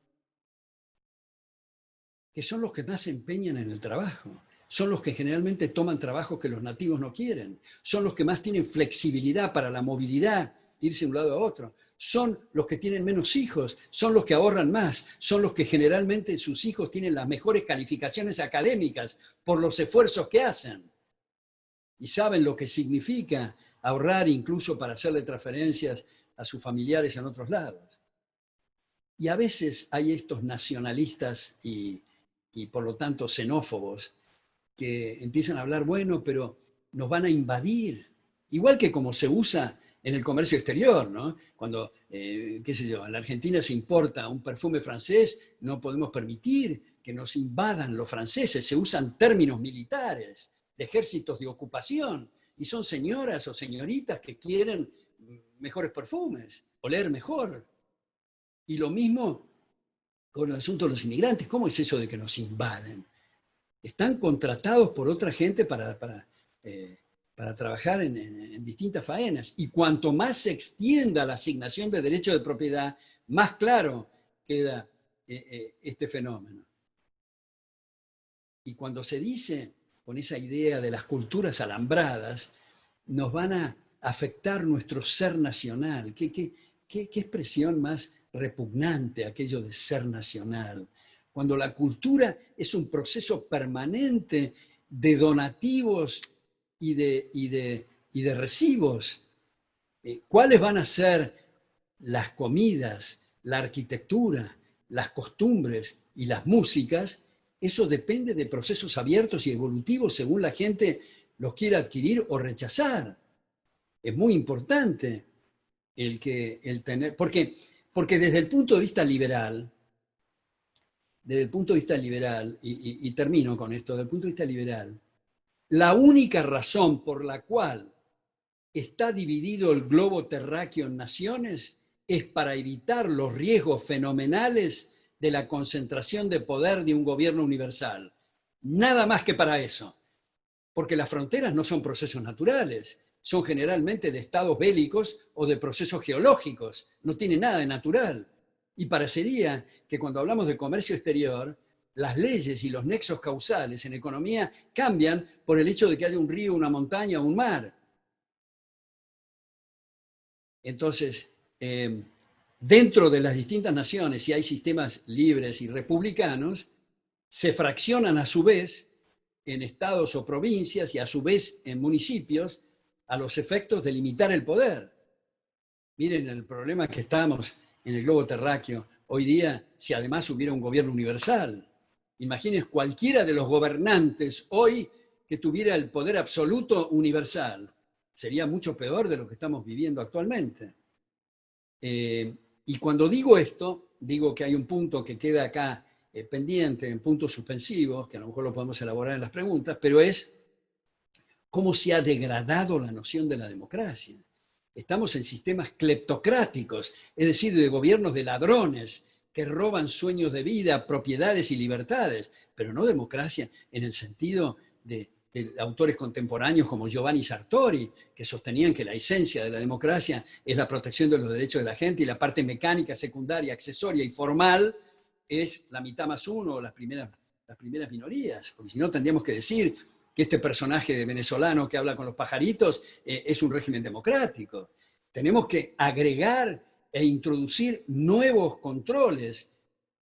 que son los que más se empeñan en el trabajo, son los que generalmente toman trabajos que los nativos no quieren, son los que más tienen flexibilidad para la movilidad, irse de un lado a otro, son los que tienen menos hijos, son los que ahorran más, son los que generalmente sus hijos tienen las mejores calificaciones académicas por los esfuerzos que hacen. Y saben lo que significa ahorrar incluso para hacerle transferencias a sus familiares en otros lados. Y a veces hay estos nacionalistas y por lo tanto xenófobos que empiezan a hablar, bueno, pero nos van a invadir. Igual que como se usa en el comercio exterior, ¿no? Cuando, qué sé yo, en la Argentina se importa un perfume francés, no podemos permitir que nos invadan los franceses. Se usan términos militares, de ejércitos de ocupación, y son señoras o señoritas que quieren mejores perfumes, oler mejor. Y lo mismo con el asunto de los inmigrantes. ¿Cómo es eso de que nos invaden? Están contratados por otra gente para trabajar en distintas faenas. Y cuanto más se extienda la asignación de derecho de propiedad, más claro queda este fenómeno. Y cuando se dice con esa idea de las culturas alambradas, nos van a afectar nuestro ser nacional. ¿Qué expresión más repugnante aquello de ser nacional? Cuando la cultura es un proceso permanente de donativos y de recibos. ¿Cuáles van a ser las comidas, la arquitectura, las costumbres y las músicas? Eso depende de procesos abiertos y evolutivos según la gente los quiera adquirir o rechazar. Es muy importante el tener, porque desde el punto de vista liberal, y termino con esto, desde el punto de vista liberal, la única razón por la cual está dividido el globo terráqueo en naciones es para evitar los riesgos fenomenales de la concentración de poder de un gobierno universal. Nada más que para eso. Porque las fronteras no son procesos naturales, son generalmente de estados bélicos o de procesos geológicos, no tiene nada de natural. Y parecería que cuando hablamos de comercio exterior, las leyes y los nexos causales en economía cambian por el hecho de que haya un río, una montaña o un mar. Entonces, dentro de las distintas naciones, si hay sistemas libres y republicanos, se fraccionan a su vez en estados o provincias y a su vez en municipios a los efectos de limitar el poder. Miren el problema que estamos en el globo terráqueo hoy día si además hubiera un gobierno universal. Imaginen cualquiera de los gobernantes hoy que tuviera el poder absoluto universal. Sería mucho peor de lo que estamos viviendo actualmente. Y cuando digo esto, digo que hay un punto que queda acá pendiente, en puntos suspensivos, que a lo mejor lo podemos elaborar en las preguntas, pero es cómo se ha degradado la noción de la democracia. Estamos en sistemas cleptocráticos, es decir, de gobiernos de ladrones que roban sueños de vida, propiedades y libertades, pero no democracia en el sentido de autores contemporáneos como Giovanni Sartori, que sostenían que la esencia de la democracia es la protección de los derechos de la gente y la parte mecánica, secundaria, accesoria y formal es la mitad más uno, las primeras minorías, porque si no tendríamos que decir que este personaje de venezolano que habla con los pajaritos es un régimen democrático. Tenemos que agregar e introducir nuevos controles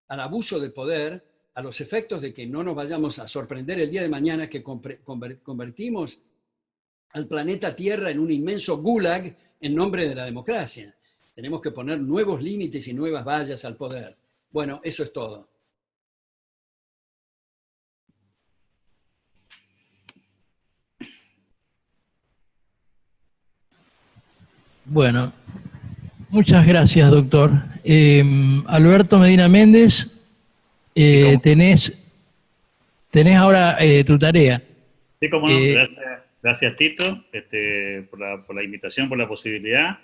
al abuso de poder a los efectos de que no nos vayamos a sorprender el día de mañana que convertimos al planeta Tierra en un inmenso gulag en nombre de la democracia. Tenemos que poner nuevos límites y nuevas vallas al poder. Bueno, eso es todo. Bueno, muchas gracias, doctor. Alberto Medina Méndez, tenés ahora tu tarea. Sí, cómo no. Gracias Tito, por la invitación, por la posibilidad.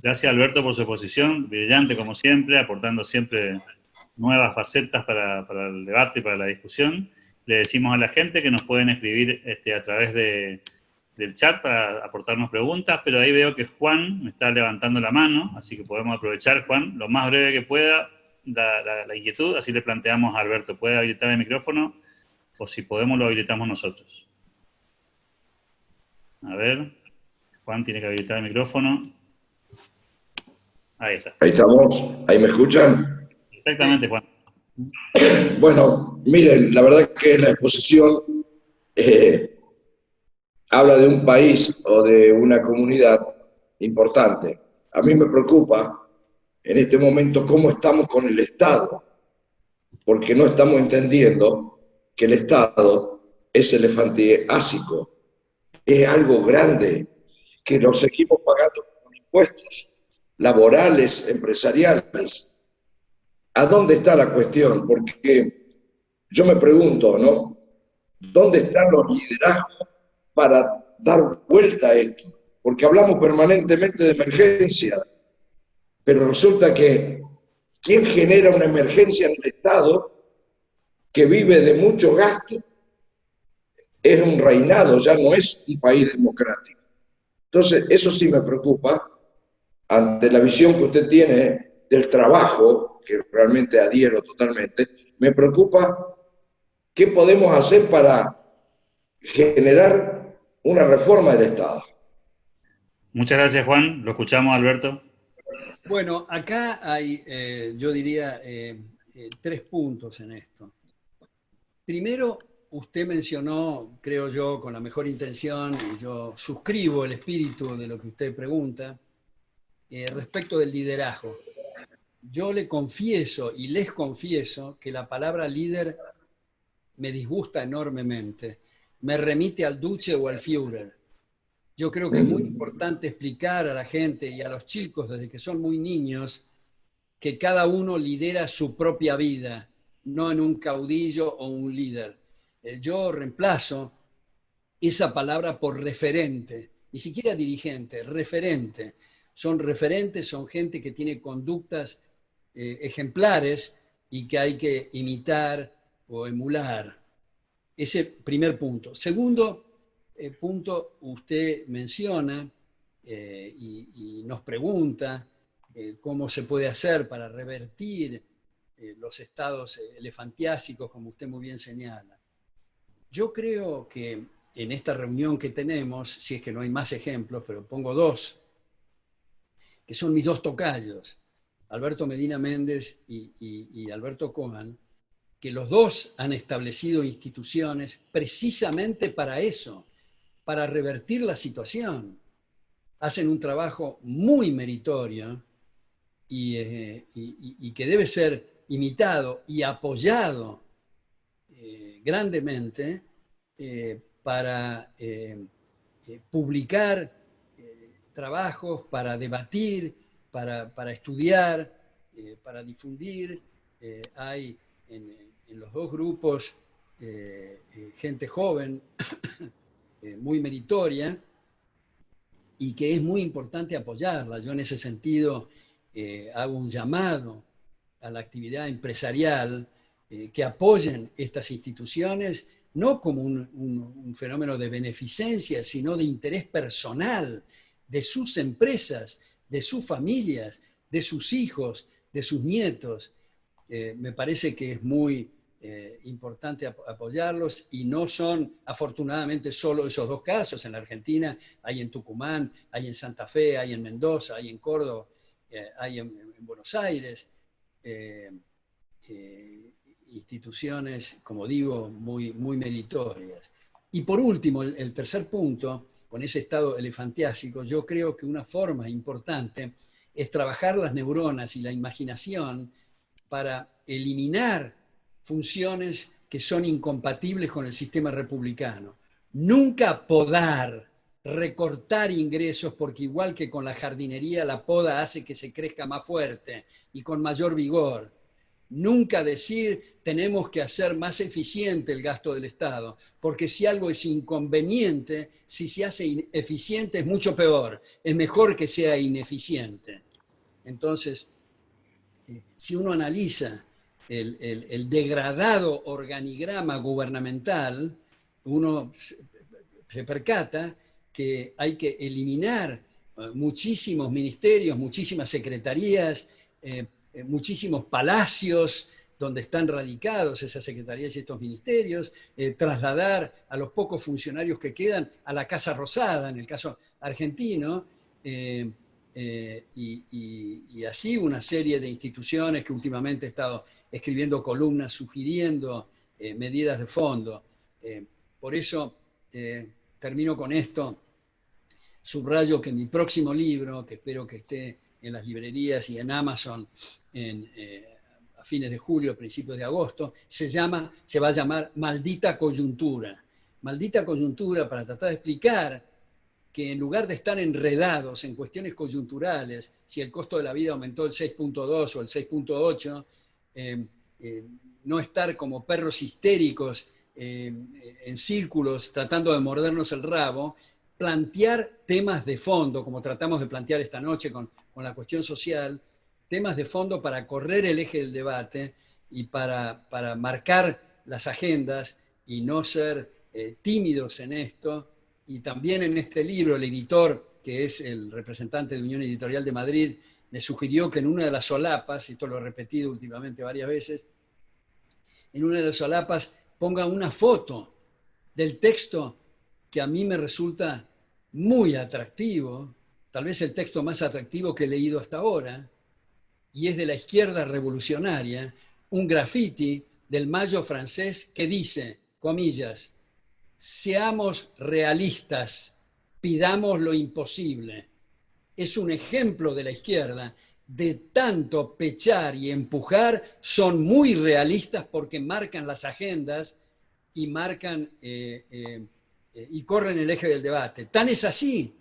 Gracias Alberto por su exposición, brillante como siempre, aportando siempre nuevas facetas para el debate y para la discusión. Le decimos a la gente que nos pueden escribir a través del chat para aportarnos preguntas, pero ahí veo que Juan me está levantando la mano, así que podemos aprovechar, Juan, lo más breve que pueda, la inquietud, así le planteamos a Alberto. ¿Puede habilitar el micrófono? O si podemos, lo habilitamos nosotros. A ver, Juan tiene que habilitar el micrófono. Ahí está. Ahí estamos. ¿Ahí me escuchan? Perfectamente, Juan. Bueno, miren, la verdad que la exposición habla de un país o de una comunidad importante. A mí me preocupa en este momento cómo estamos con el Estado, porque no estamos entendiendo que el Estado es elefantiásico, es algo grande, que lo seguimos pagando con impuestos laborales, empresariales. ¿A dónde está la cuestión? Porque yo me pregunto, ¿no? ¿Dónde están los liderazgos para dar vuelta a esto? Porque hablamos permanentemente de emergencia, pero resulta que ¿quién genera una emergencia en el Estado que vive de mucho gasto? Es un reinado, ya no es un país democrático. Entonces, eso sí me preocupa ante la visión que usted tiene del trabajo, que realmente adhiero totalmente. Me preocupa qué podemos hacer para generar una reforma del Estado. Muchas gracias, Juan. Lo escuchamos, Alberto. Bueno, acá hay, yo diría, 3 puntos en esto. Primero, usted mencionó, creo yo, con la mejor intención, y yo suscribo el espíritu de lo que usted pregunta, respecto del liderazgo. Yo le confieso y les confieso que la palabra líder me disgusta enormemente. Me remite al Duce o al Führer. Yo creo que es muy importante explicar a la gente y a los chicos desde que son muy niños que cada uno lidera su propia vida, no en un caudillo o un líder. Yo reemplazo esa palabra por referente, ni siquiera dirigente, referente. Son referentes, son gente que tiene conductas ejemplares y que hay que imitar o emular. Ese primer punto. Segundo punto, usted menciona y nos pregunta cómo se puede hacer para revertir los estados elefantiásicos, como usted muy bien señala. Yo creo que en esta reunión que tenemos, si es que no hay más ejemplos, pero pongo 2, que son mis 2 tocayos, Alberto Medina Méndez y Alberto Cohen, que los dos han establecido instituciones precisamente para eso, para revertir la situación. Hacen un trabajo muy meritorio y que debe ser imitado y apoyado grandemente para publicar trabajos, para debatir, para estudiar, para difundir. Hay en los dos grupos gente joven, muy meritoria, y que es muy importante apoyarla. Yo en ese sentido hago un llamado a la actividad empresarial que apoyen estas instituciones, no como un fenómeno de beneficencia, sino de interés personal de sus empresas, de sus familias, de sus hijos, de sus nietos. Me parece que es muy importante apoyarlos, y no son afortunadamente solo esos dos casos. En la Argentina hay en Tucumán, hay en Santa Fe, hay en Mendoza, hay en Córdoba, hay en Buenos Aires, instituciones, como digo, muy, muy meritorias. Y por último, el tercer punto, con ese estado elefantiásico, yo creo que una forma importante es trabajar las neuronas y la imaginación para eliminar funciones que son incompatibles con el sistema republicano. Nunca podar, recortar ingresos, porque igual que con la jardinería, la poda hace que se crezca más fuerte y con mayor vigor. Nunca decir tenemos que hacer más eficiente el gasto del Estado, porque si algo es inconveniente, si se hace eficiente es mucho peor. Es mejor que sea ineficiente. Entonces, si uno analiza el degradado organigrama gubernamental, uno se percata que hay que eliminar muchísimos ministerios, muchísimas secretarías, muchísimos palacios donde están radicados esas secretarías y estos ministerios, trasladar a los pocos funcionarios que quedan a la Casa Rosada, en el caso argentino, y así una serie de instituciones que últimamente he estado escribiendo columnas sugiriendo medidas de fondo. Por eso termino con esto. Subrayo que mi próximo libro, que espero que esté en las librerías y en Amazon a fines de julio, principios de agosto, se va a llamar Maldita Coyuntura. Maldita Coyuntura, para tratar de explicar que en lugar de estar enredados en cuestiones coyunturales, si el costo de la vida aumentó el 6.2 o el 6.8, no estar como perros histéricos en círculos tratando de mordernos el rabo, plantear temas de fondo, como tratamos de plantear esta noche con la cuestión social, temas de fondo para correr el eje del debate y para marcar las agendas y no ser tímidos en esto. Y también en este libro, el editor, que es el representante de Unión Editorial de Madrid, me sugirió que en una de las solapas, y esto lo he repetido últimamente varias veces, en una de las solapas ponga una foto del texto que a mí me resulta muy atractivo, tal vez el texto más atractivo que he leído hasta ahora, y es de la izquierda revolucionaria, un graffiti del Mayo francés que dice, comillas, seamos realistas, pidamos lo imposible. Es un ejemplo de la izquierda, de tanto pechar y empujar, son muy realistas porque marcan las agendas y marcan y corren el eje del debate. Tan es así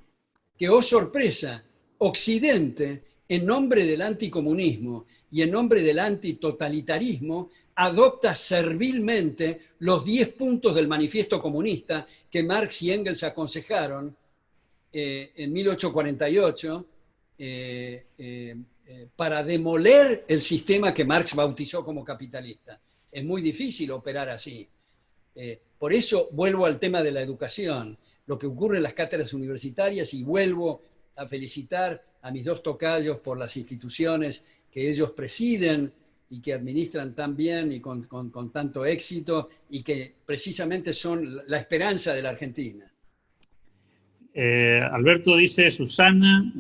que, oh sorpresa, Occidente, en nombre del anticomunismo y en nombre del antitotalitarismo, adopta servilmente los 10 puntos del manifiesto comunista que Marx y Engels aconsejaron en 1848 para demoler el sistema que Marx bautizó como capitalista. Es muy difícil operar así. Por eso vuelvo al tema de la educación, lo que ocurre en las cátedras universitarias, y vuelvo a felicitar a mis dos tocayos por las instituciones que ellos presiden y que administran tan bien y con tanto éxito, y que precisamente son la esperanza de la Argentina. Alberto dice, Susana,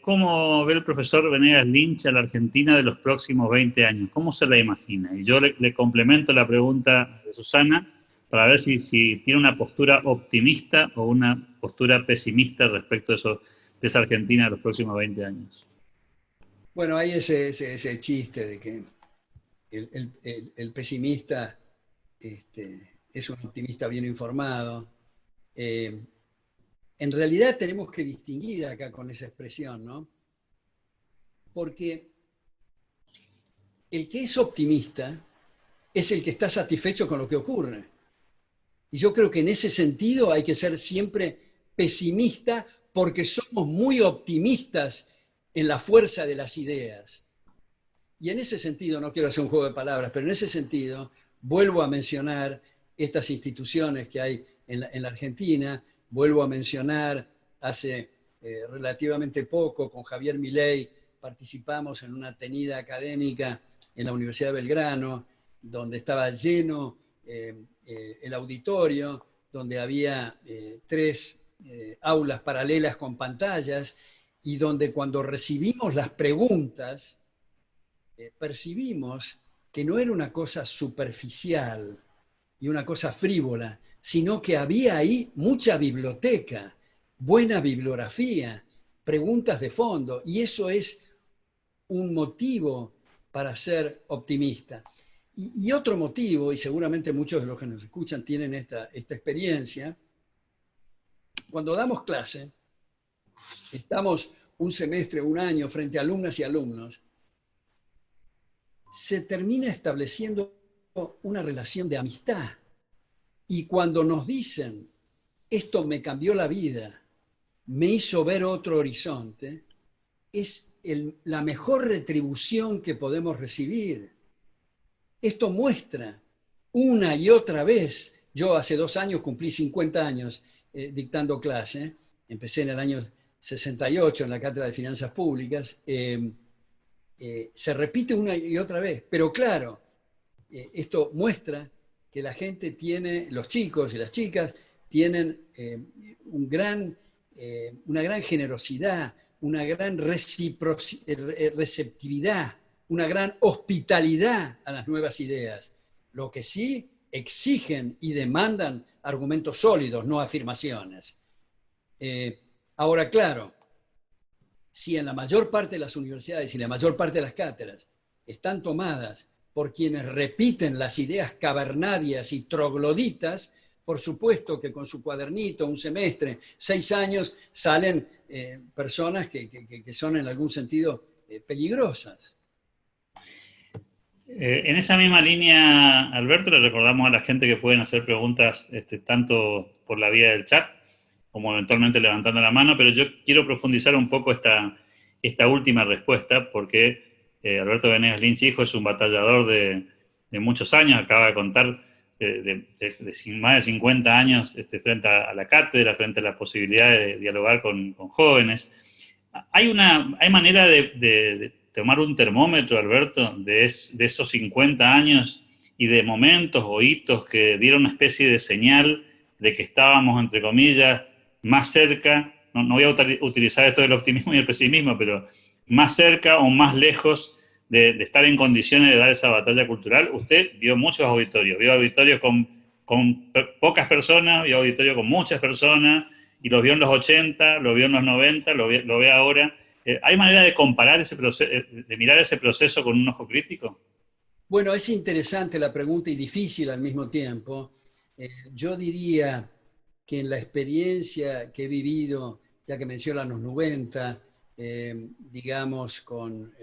¿cómo ve el profesor Venegas Lynch a la Argentina de los próximos 20 años? ¿Cómo se la imagina? Y yo le complemento la pregunta de Susana para ver si tiene una postura optimista o una postura pesimista respecto de esa Argentina de los próximos 20 años. Bueno, hay ese chiste de que el pesimista es un optimista bien informado. En realidad tenemos que distinguir acá con esa expresión, ¿no? Porque el que es optimista es el que está satisfecho con lo que ocurre. Y yo creo que en ese sentido hay que ser siempre pesimista porque somos muy optimistas en la fuerza de las ideas. Y en ese sentido, no quiero hacer un juego de palabras, pero en ese sentido vuelvo a mencionar estas instituciones que hay en la Argentina. Vuelvo a mencionar, hace relativamente poco, con Javier Milei, participamos en una tenida académica en la Universidad de Belgrano, donde estaba lleno el auditorio, donde había 3 aulas paralelas con pantallas, y donde cuando recibimos las preguntas, percibimos que no era una cosa superficial y una cosa frívola, sino que había ahí mucha biblioteca, buena bibliografía, preguntas de fondo, y eso es un motivo para ser optimista. Y otro motivo, y seguramente muchos de los que nos escuchan tienen esta experiencia, cuando damos clase, estamos un semestre, un año frente a alumnas y alumnos, se termina estableciendo una relación de amistad. Y cuando nos dicen, esto me cambió la vida, me hizo ver otro horizonte, es la mejor retribución que podemos recibir. Esto muestra una y otra vez. Yo hace 2 años cumplí 50 años dictando clase. Empecé en el año 68 en la Cátedra de Finanzas Públicas. Se repite una y otra vez. Pero claro, esto muestra que la gente tiene, los chicos y las chicas, tienen una gran generosidad, una gran receptividad, una gran hospitalidad a las nuevas ideas. Lo que sí exigen y demandan argumentos sólidos, no afirmaciones. Ahora, claro, si en la mayor parte de las universidades y la mayor parte de las cátedras están tomadas por quienes repiten las ideas cavernarias y trogloditas, por supuesto que con su cuadernito, un semestre, 6 años, salen personas que son en algún sentido peligrosas. En esa misma línea, Alberto, le recordamos a la gente que pueden hacer preguntas tanto por la vía del chat como eventualmente levantando la mano, pero yo quiero profundizar un poco esta última respuesta, porque Alberto Venegas Lynch hijo es un batallador de muchos años, acaba de contar de más de 50 años frente a la cátedra, frente a la posibilidad de dialogar con jóvenes. ¿Hay manera de tomar un termómetro, Alberto, de esos 50 años y de momentos o hitos que dieron una especie de señal de que estábamos, entre comillas, más cerca, no voy a utilizar esto del optimismo y el pesimismo, pero más cerca o más lejos de estar en condiciones de dar esa batalla cultural? Usted vio muchos auditorios, vio auditorios con pocas personas, vio auditorios con muchas personas, y los vio en los 80, lo vio en los 90, lo ve ahora. ¿Hay manera de comparar ese proceso, de mirar ese proceso con un ojo crítico? Bueno, es interesante la pregunta y difícil al mismo tiempo. Yo diría que en la experiencia que he vivido, ya que mencionan los 90, digamos, con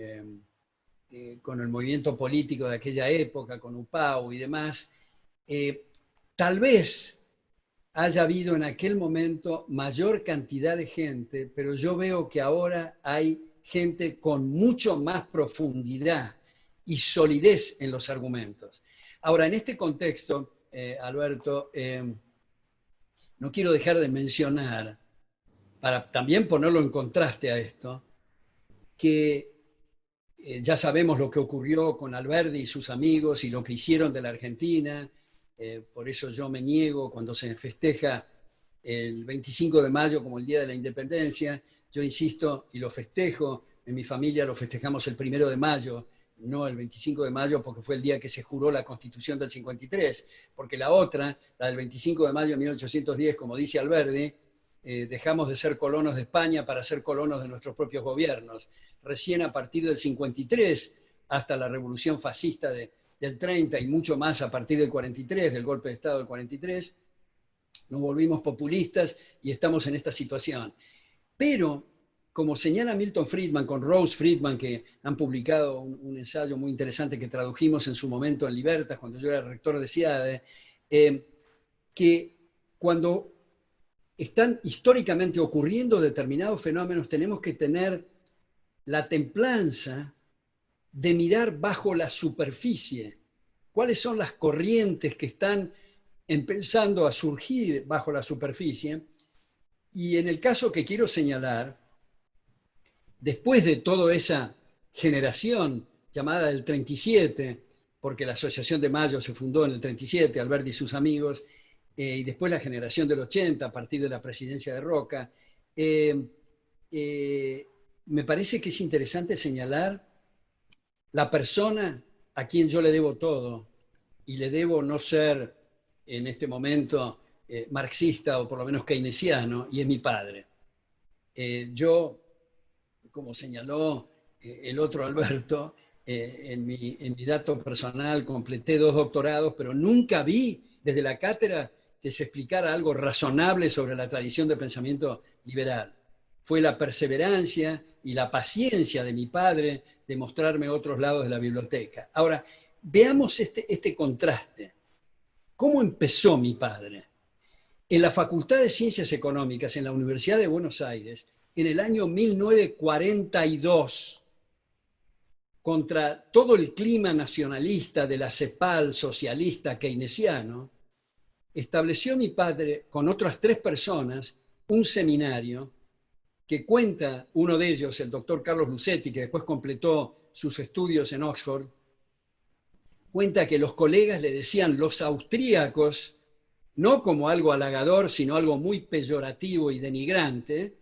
el movimiento político de aquella época, con UPAU y demás, tal vez haya habido en aquel momento mayor cantidad de gente, pero yo veo que ahora hay gente con mucho más profundidad y solidez en los argumentos. Ahora, en este contexto, Alberto, no quiero dejar de mencionar, para también ponerlo en contraste a esto, que ya sabemos lo que ocurrió con Alberdi y sus amigos y lo que hicieron de la Argentina. Por eso yo me niego cuando se festeja el 25 de mayo como el Día de la Independencia. Yo insisto y lo festejo, en mi familia lo festejamos el 1 de mayo, no el 25 de mayo, porque fue el día que se juró la Constitución del 53, porque la otra, la del 25 de mayo de 1810, como dice Alberdi, dejamos de ser colonos de España para ser colonos de nuestros propios gobiernos. Recién a partir del 53, hasta la revolución fascista del 30 y mucho más a partir del 43, del golpe de Estado del 43, nos volvimos populistas y estamos en esta situación. Pero, como señala Milton Friedman, con Rose Friedman, que han publicado un ensayo muy interesante que tradujimos en su momento en Libertas, cuando yo era rector de CIADE, que cuando están históricamente ocurriendo determinados fenómenos, tenemos que tener la templanza de mirar bajo la superficie. ¿Cuáles son las corrientes que están empezando a surgir bajo la superficie? Y en el caso que quiero señalar, después de toda esa generación llamada del 37, porque la Asociación de Mayo se fundó en el 37, Alberdi y sus amigos, y después la generación del 80, a partir de la presidencia de Roca, me parece que es interesante señalar la persona a quien yo le debo todo, y le debo no ser en este momento marxista o por lo menos keynesiano, y es mi padre. Yo, como señaló el otro Alberto, en mi dato personal completé 2 doctorados, pero nunca vi desde la cátedra que se explicara algo razonable sobre la tradición de pensamiento liberal. Fue la perseverancia y la paciencia de mi padre de mostrarme otros lados de la biblioteca. Ahora, veamos este contraste. ¿Cómo empezó mi padre? En la Facultad de Ciencias Económicas, en la Universidad de Buenos Aires, en el año 1942, contra todo el clima nacionalista de la CEPAL socialista keynesiano, estableció mi padre con otras 3 personas un seminario que cuenta uno de ellos, el doctor Carlos Lucetti, que después completó sus estudios en Oxford, cuenta que los colegas le decían los austríacos, no como algo halagador, sino algo muy peyorativo y denigrante.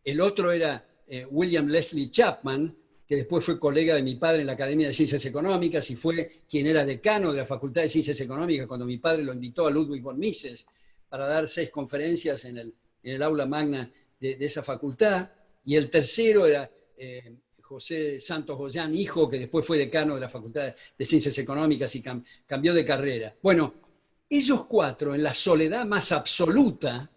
El otro era William Leslie Chapman, que después fue colega de mi padre en la Academia de Ciencias Económicas y fue quien era decano de la Facultad de Ciencias Económicas cuando mi padre lo invitó a Ludwig von Mises para dar 6 conferencias en el aula magna de esa facultad. Y el tercero era José Santos Goyán, hijo, que después fue decano de la Facultad de Ciencias Económicas y cambió de carrera. Bueno, ellos 4, en la soledad más absoluta,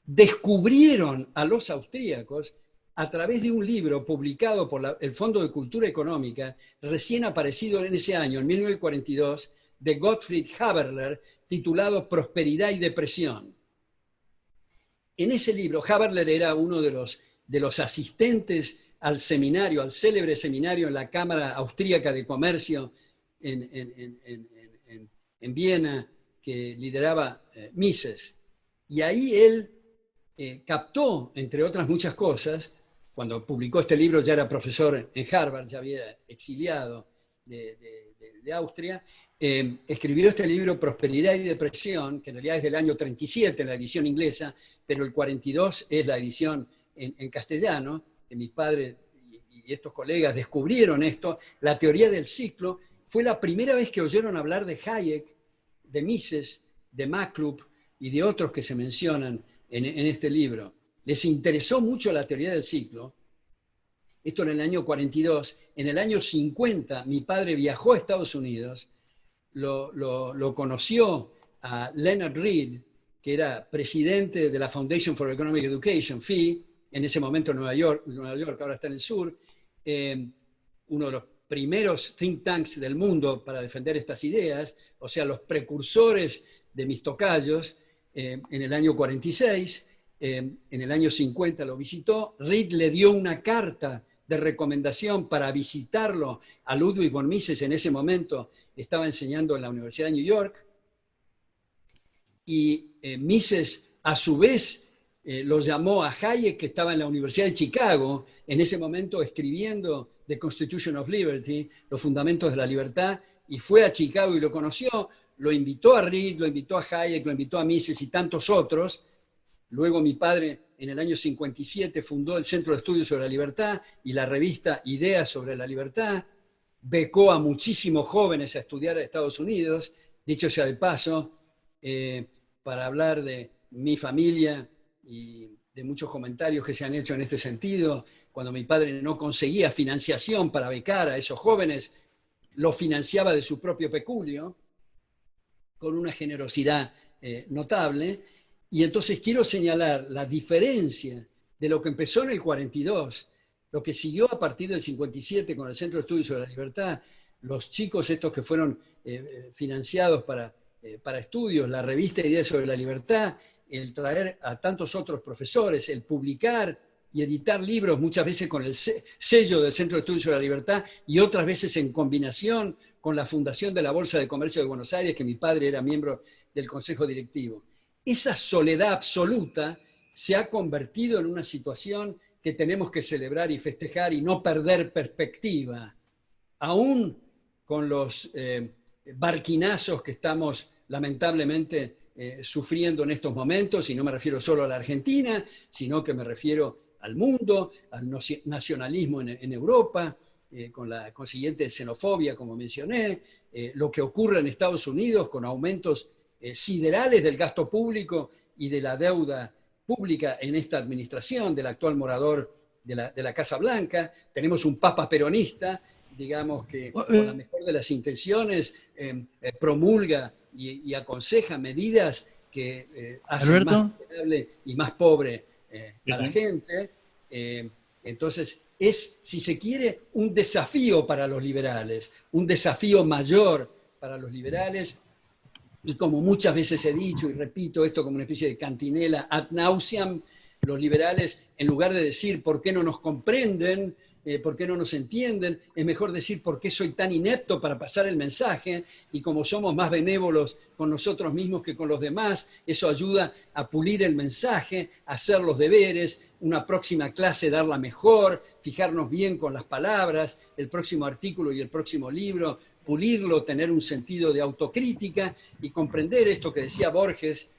descubrieron a los austríacos a través de un libro publicado por el Fondo de Cultura Económica, recién aparecido en ese año, en 1942, de Gottfried Haberler, titulado Prosperidad y Depresión. En ese libro, Haberler era uno de los asistentes al seminario, al célebre seminario en la Cámara Austríaca de Comercio en Viena, que lideraba Mises. Y ahí él captó, entre otras muchas cosas, cuando publicó este libro ya era profesor en Harvard, ya había exiliado de Austria, escribió este libro Prosperidad y Depresión, que en realidad es del año 37, la edición inglesa, pero el 42 es la edición en castellano, que mis padres y estos colegas descubrieron esto, la teoría del ciclo. Fue la primera vez que oyeron hablar de Hayek, de Mises, de MacLuhan y de otros que se mencionan en este libro. Les interesó mucho la teoría del ciclo. Esto en el año 42. En el año 50, mi padre viajó a Estados Unidos, lo conoció a Leonard Read, que era presidente de la Foundation for Economic Education, FEE, en ese momento en Nueva York, ahora está en el sur, uno de los primeros think tanks del mundo para defender estas ideas, o sea, los precursores de mis tocayos, en el año 46, en el año 50 lo visitó. Read le dio una carta de recomendación para visitarlo a Ludwig von Mises. En ese momento estaba enseñando en la Universidad de New York, y Mises a su vez lo llamó a Hayek, que estaba en la Universidad de Chicago, en ese momento escribiendo The Constitution of Liberty, los fundamentos de la libertad, y fue a Chicago y lo conoció. Lo invitó a Read, lo invitó a Hayek, lo invitó a Mises y tantos otros, Luego mi padre en el año 57 fundó el Centro de Estudios sobre la Libertad y la revista Ideas sobre la Libertad. Becó a muchísimos jóvenes a estudiar a Estados Unidos. Dicho sea de paso, para hablar de mi familia y de muchos comentarios que se han hecho en este sentido, cuando mi padre no conseguía financiación para becar a esos jóvenes, lo financiaba de su propio peculio, con una generosidad notable. Y entonces quiero señalar la diferencia de lo que empezó en el 42, lo que siguió a partir del 57 con el Centro de Estudios sobre la Libertad, los chicos estos que fueron financiados para estudios, la revista Ideas sobre la Libertad, el traer a tantos otros profesores, el publicar y editar libros, muchas veces con el sello del Centro de Estudios sobre la Libertad y otras veces en combinación con la fundación de la Bolsa de Comercio de Buenos Aires, que mi padre era miembro del Consejo Directivo. Esa soledad absoluta se ha convertido en una situación que tenemos que celebrar y festejar y no perder perspectiva, aún con los barquinazos que estamos lamentablemente sufriendo en estos momentos, y no me refiero solo a la Argentina, sino que me refiero al mundo, al nacionalismo en Europa, con la consiguiente xenofobia, como mencioné, lo que ocurre en Estados Unidos con aumentos siderales del gasto público y de la deuda pública en esta administración, del actual morador de la Casa Blanca. Tenemos un papa peronista, digamos, que con la mejor de las intenciones promulga y aconseja medidas que hacen Alberto, más vulnerable y más pobre a la gente. Entonces, es, si se quiere, un desafío para los liberales, un desafío mayor para los liberales. Y como muchas veces he dicho y repito esto como una especie de cantinela ad nauseam, los liberales, en lugar de decir por qué no nos comprenden, por qué no nos entienden, es mejor decir por qué soy tan inepto para pasar el mensaje, y como somos más benévolos con nosotros mismos que con los demás, eso ayuda a pulir el mensaje, a hacer los deberes, una próxima clase darla mejor, fijarnos bien con las palabras, el próximo artículo y el próximo libro, pulirlo, tener un sentido de autocrítica y comprender esto que decía Borges,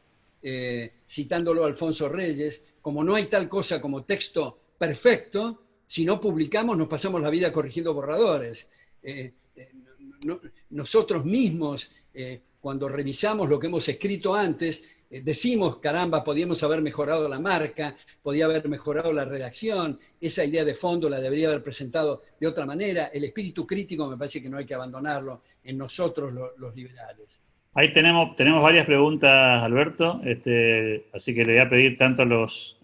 citándolo a Alfonso Reyes, como no hay tal cosa como texto perfecto, si no publicamos nos pasamos la vida corrigiendo borradores. Nosotros mismos, cuando revisamos lo que hemos escrito antes, decimos, caramba, podíamos haber mejorado la marca, podía haber mejorado la redacción, esa idea de fondo la debería haber presentado de otra manera. El espíritu crítico me parece que no hay que abandonarlo en nosotros los liberales. Ahí tenemos varias preguntas, Alberto, así que le voy a pedir tanto a los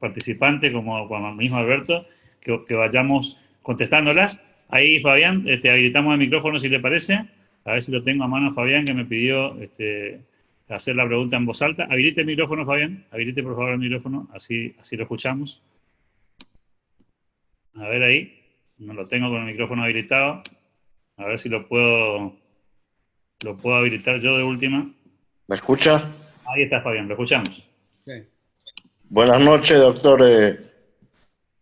participantes como al mismo Alberto que vayamos contestándolas. Ahí, Fabián, habilitamos el micrófono si le parece. A ver si lo tengo a mano, Fabián, que me pidió hacer la pregunta en voz alta. Habilite el micrófono, Fabián. Habilite, por favor, el micrófono. Así lo escuchamos. A ver ahí. No lo tengo con el micrófono habilitado. A ver si lo puedo habilitar yo de última. ¿Me escucha? Ahí está, Fabián. Lo escuchamos. Sí. Buenas noches, doctor.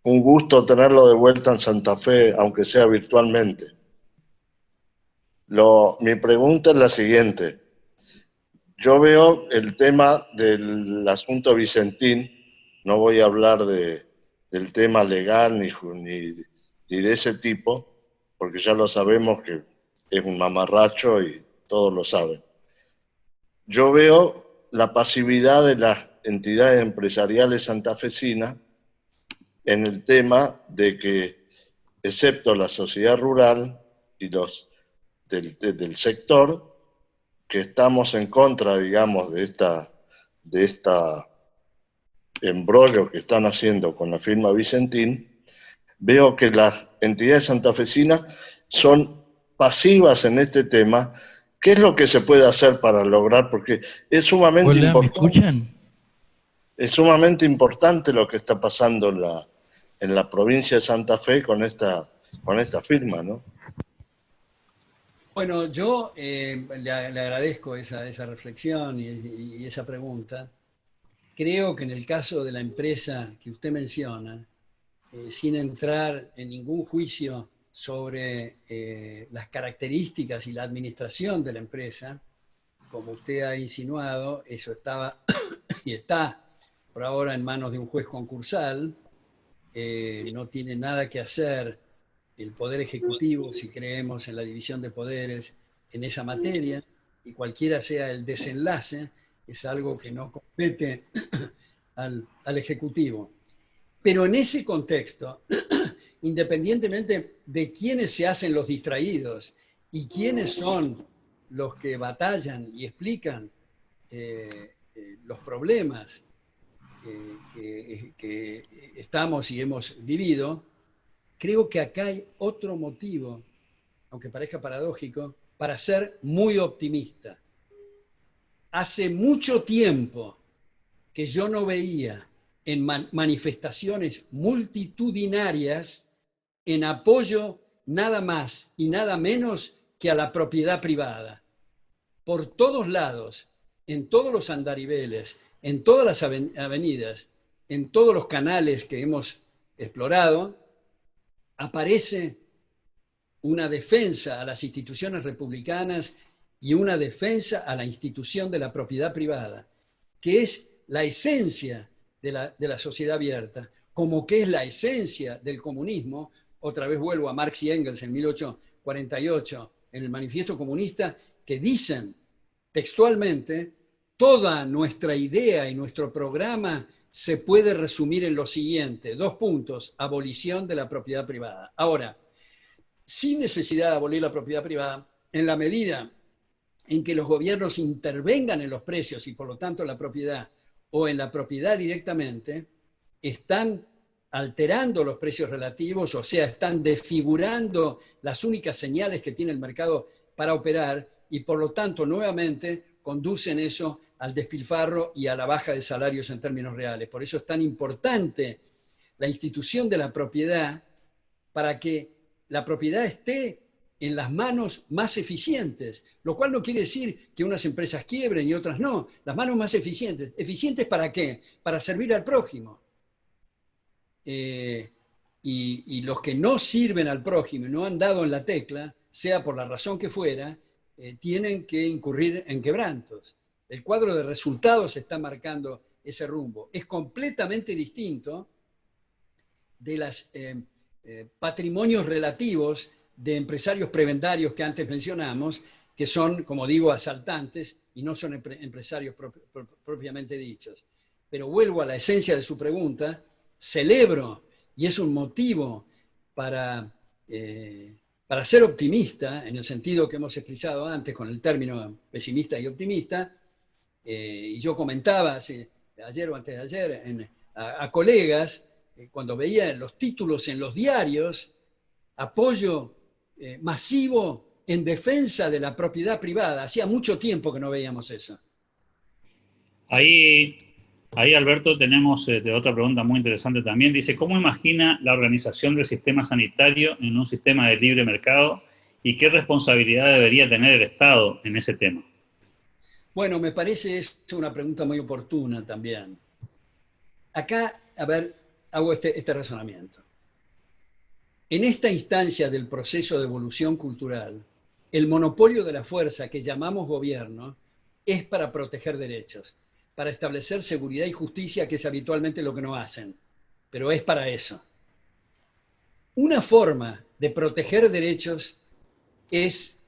Un gusto tenerlo de vuelta en Santa Fe, aunque sea virtualmente. Mi pregunta es la siguiente. Yo veo el tema del asunto Vicentín, no voy a hablar del tema legal ni de ese tipo, porque ya lo sabemos que es un mamarracho y todos lo saben. Yo veo la pasividad de las entidades empresariales santafesinas en el tema de que, excepto la sociedad rural y los del sector, que estamos en contra, digamos, de esta embrollo que están haciendo con la firma Vicentín, veo que las entidades santafesinas son pasivas en este tema. ¿Qué es lo que se puede hacer para lograr? Porque es sumamente Hola, importante. ¿me escuchan? Es sumamente importante lo que está pasando en la provincia de Santa Fe con esta firma, ¿no? Bueno, yo le agradezco esa reflexión y esa pregunta. Creo que en el caso de la empresa que usted menciona, sin entrar en ningún juicio sobre las características y la administración de la empresa, como usted ha insinuado, eso estaba y está por ahora en manos de un juez concursal. No tiene nada que hacer el Poder Ejecutivo, si creemos en la división de poderes en esa materia, y cualquiera sea el desenlace, es algo que no compete al Ejecutivo. Pero en ese contexto, independientemente de quiénes se hacen los distraídos y quiénes son los que batallan y explican los problemas que estamos y hemos vivido, creo que acá hay otro motivo, aunque parezca paradójico, para ser muy optimista. Hace mucho tiempo que yo no veía en manifestaciones multitudinarias en apoyo nada más y nada menos que a la propiedad privada. Por todos lados, en todos los andariveles, en todas las avenidas, en todos los canales que hemos explorado, aparece una defensa a las instituciones republicanas y una defensa a la institución de la propiedad privada, que es la esencia de la sociedad abierta, como que es la esencia del comunismo. Otra vez vuelvo a Marx y Engels en 1848, en el Manifiesto Comunista, que dicen textualmente: toda nuestra idea y nuestro programa se puede resumir en lo siguiente, 2 puntos, abolición de la propiedad privada. Ahora, sin necesidad de abolir la propiedad privada, en la medida en que los gobiernos intervengan en los precios y por lo tanto en la propiedad o en la propiedad directamente, están alterando los precios relativos, o sea, están desfigurando las únicas señales que tiene el mercado para operar y por lo tanto nuevamente conducen eso al despilfarro y a la baja de salarios en términos reales. Por eso es tan importante la institución de la propiedad, para que la propiedad esté en las manos más eficientes, lo cual no quiere decir que unas empresas quiebren y otras no. Las manos más eficientes. ¿Eficientes para qué? Para servir al prójimo. Y los que no sirven al prójimo y no han dado en la tecla, sea por la razón que fuera, tienen que incurrir en quebrantos. El cuadro de resultados está marcando ese rumbo. Es completamente distinto de los patrimonios relativos de empresarios prebendarios que antes mencionamos, que son, como digo, asaltantes y no son empresarios propiamente dichos. Pero vuelvo a la esencia de su pregunta, celebro, y es un motivo para ser optimista, en el sentido que hemos expresado antes con el término pesimista y optimista, y yo comentaba ayer o antes de ayer a colegas, cuando veía los títulos en los diarios, apoyo masivo en defensa de la propiedad privada. Hacía mucho tiempo que no veíamos eso. Ahí Alberto, tenemos otra pregunta muy interesante también. Dice, ¿cómo imagina la organización del sistema sanitario en un sistema de libre mercado y qué responsabilidad debería tener el Estado en ese tema? Bueno, me parece es una pregunta muy oportuna también. Acá, a ver, hago este razonamiento. En esta instancia del proceso de evolución cultural, el monopolio de la fuerza que llamamos gobierno es para proteger derechos, para establecer seguridad y justicia, que es habitualmente lo que no hacen, pero es para eso. Una forma de proteger derechos es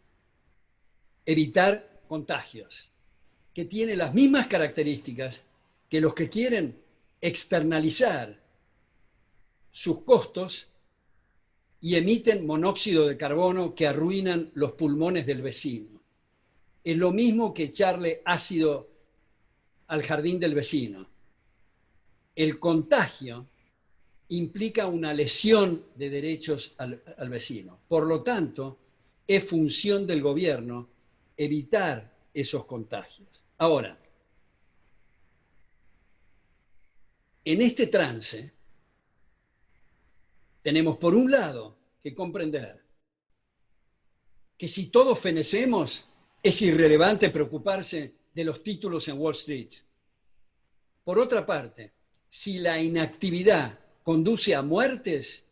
evitar contagios, que tiene las mismas características que los que quieren externalizar sus costos y emiten monóxido de carbono que arruinan los pulmones del vecino. Es lo mismo que echarle ácido al jardín del vecino. El contagio implica una lesión de derechos al vecino. Por lo tanto, es función del gobierno evitar esos contagios. Ahora, en este trance, tenemos por un lado que comprender que si todos fenecemos, es irrelevante preocuparse de los títulos en Wall Street. Por otra parte, si la inactividad conduce a muertes,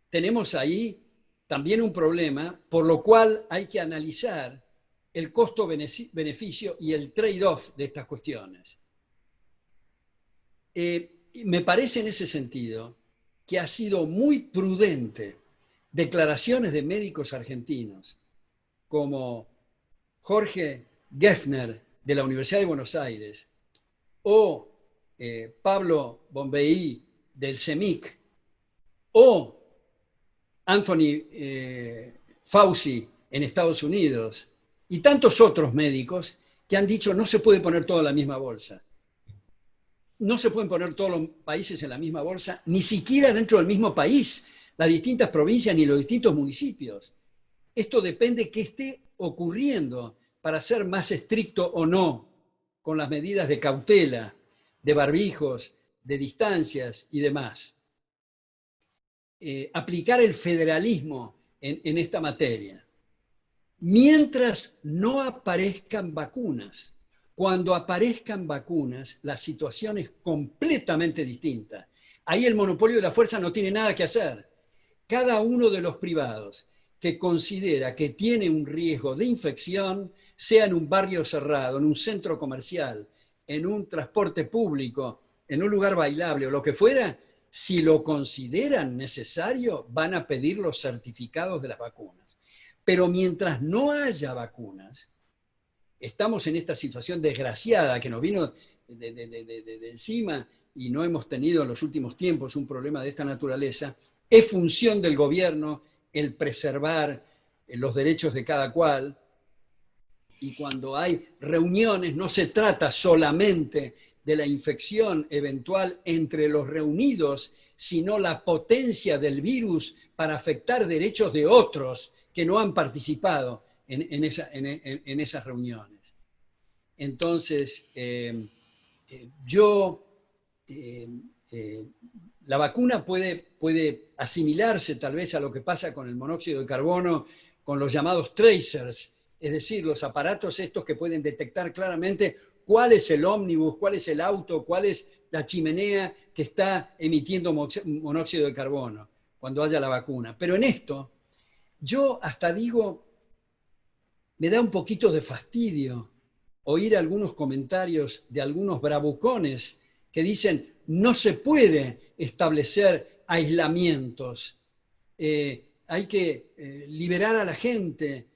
tenemos ahí también un problema, por lo cual hay que analizar el costo-beneficio y el trade-off de estas cuestiones. Me parece en ese sentido que ha sido muy prudente declaraciones de médicos argentinos como Jorge Geffner de la Universidad de Buenos Aires o Pablo Bombeí del CEMIC o Anthony Fauci en Estados Unidos y tantos otros médicos que han dicho no se puede poner todo en la misma bolsa. No se pueden poner todos los países en la misma bolsa, ni siquiera dentro del mismo país, las distintas provincias ni los distintos municipios. Esto depende de qué esté ocurriendo para ser más estricto o no con las medidas de cautela, de barbijos, de distancias y demás. Aplicar el federalismo en esta materia. Mientras no aparezcan vacunas. Cuando aparezcan vacunas, la situación es completamente distinta. Ahí el monopolio de la fuerza no tiene nada que hacer. Cada uno de los privados que considera que tiene un riesgo de infección, sea en un barrio cerrado, en un centro comercial, en un transporte público, en un lugar bailable o lo que fuera, si lo consideran necesario, van a pedir los certificados de las vacunas. Pero mientras no haya vacunas, estamos en esta situación desgraciada que nos vino de encima y no hemos tenido en los últimos tiempos un problema de esta naturaleza. Es función del gobierno el preservar los derechos de cada cual, y cuando hay reuniones no se trata solamente de la infección eventual entre los reunidos, sino la potencia del virus para afectar derechos de otros que no han participado en esas reuniones. Entonces, la vacuna puede asimilarse tal vez a lo que pasa con el monóxido de carbono, con los llamados tracers, es decir, los aparatos estos que pueden detectar claramente cuál es el ómnibus, cuál es el auto, cuál es la chimenea que está emitiendo monóxido de carbono cuando haya la vacuna. Pero en esto, yo hasta digo, me da un poquito de fastidio oír algunos comentarios de algunos bravucones que dicen no se puede establecer aislamientos, hay que liberar a la gente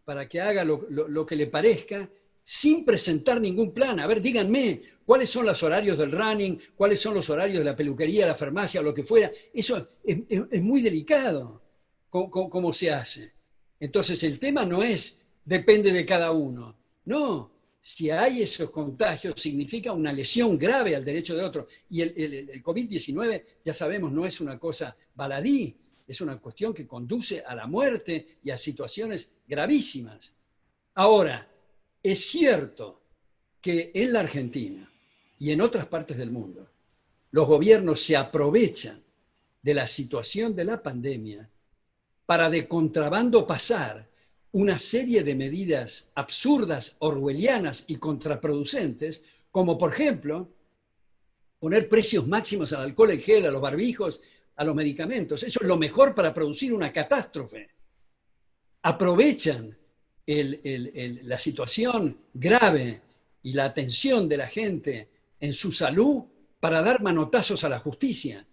para que haga lo que le parezca sin presentar ningún plan. A ver, díganme, ¿cuáles son los horarios del running? ¿Cuáles son los horarios de la peluquería, la farmacia, lo que fuera? Eso es muy delicado, cómo se hace. Entonces el tema no es depende de cada uno. No, si hay esos contagios significa una lesión grave al derecho de otro. Y el COVID-19, ya sabemos, no es una cosa baladí, es una cuestión que conduce a la muerte y a situaciones gravísimas. Ahora, es cierto que en la Argentina y en otras partes del mundo, los gobiernos se aprovechan de la situación de la pandemia para de contrabando pasar una serie de medidas absurdas, orwellianas y contraproducentes, como por ejemplo, poner precios máximos al alcohol en gel, a los barbijos, a los medicamentos. Eso es lo mejor para producir una catástrofe. Aprovechan la situación grave y la atención de la gente en su salud para dar manotazos a la justicia,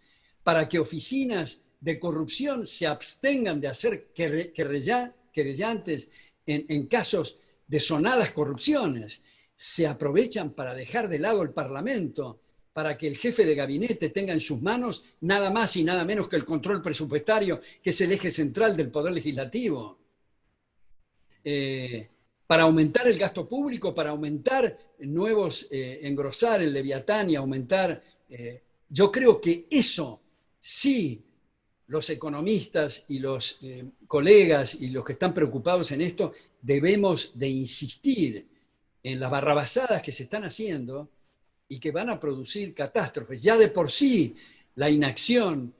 para que oficinas de corrupción se abstengan de hacer querellantes en casos de sonadas corrupciones. Se aprovechan para dejar de lado el Parlamento, para que el jefe de gabinete tenga en sus manos nada más y nada menos que el control presupuestario, que es el eje central del Poder Legislativo. Para aumentar el gasto público, para aumentar engrosar el Leviatán y aumentar... yo creo que eso sí, los economistas y los colegas y los que están preocupados en esto, debemos de insistir en las barrabasadas que se están haciendo y que van a producir catástrofes. Ya de por sí la inacción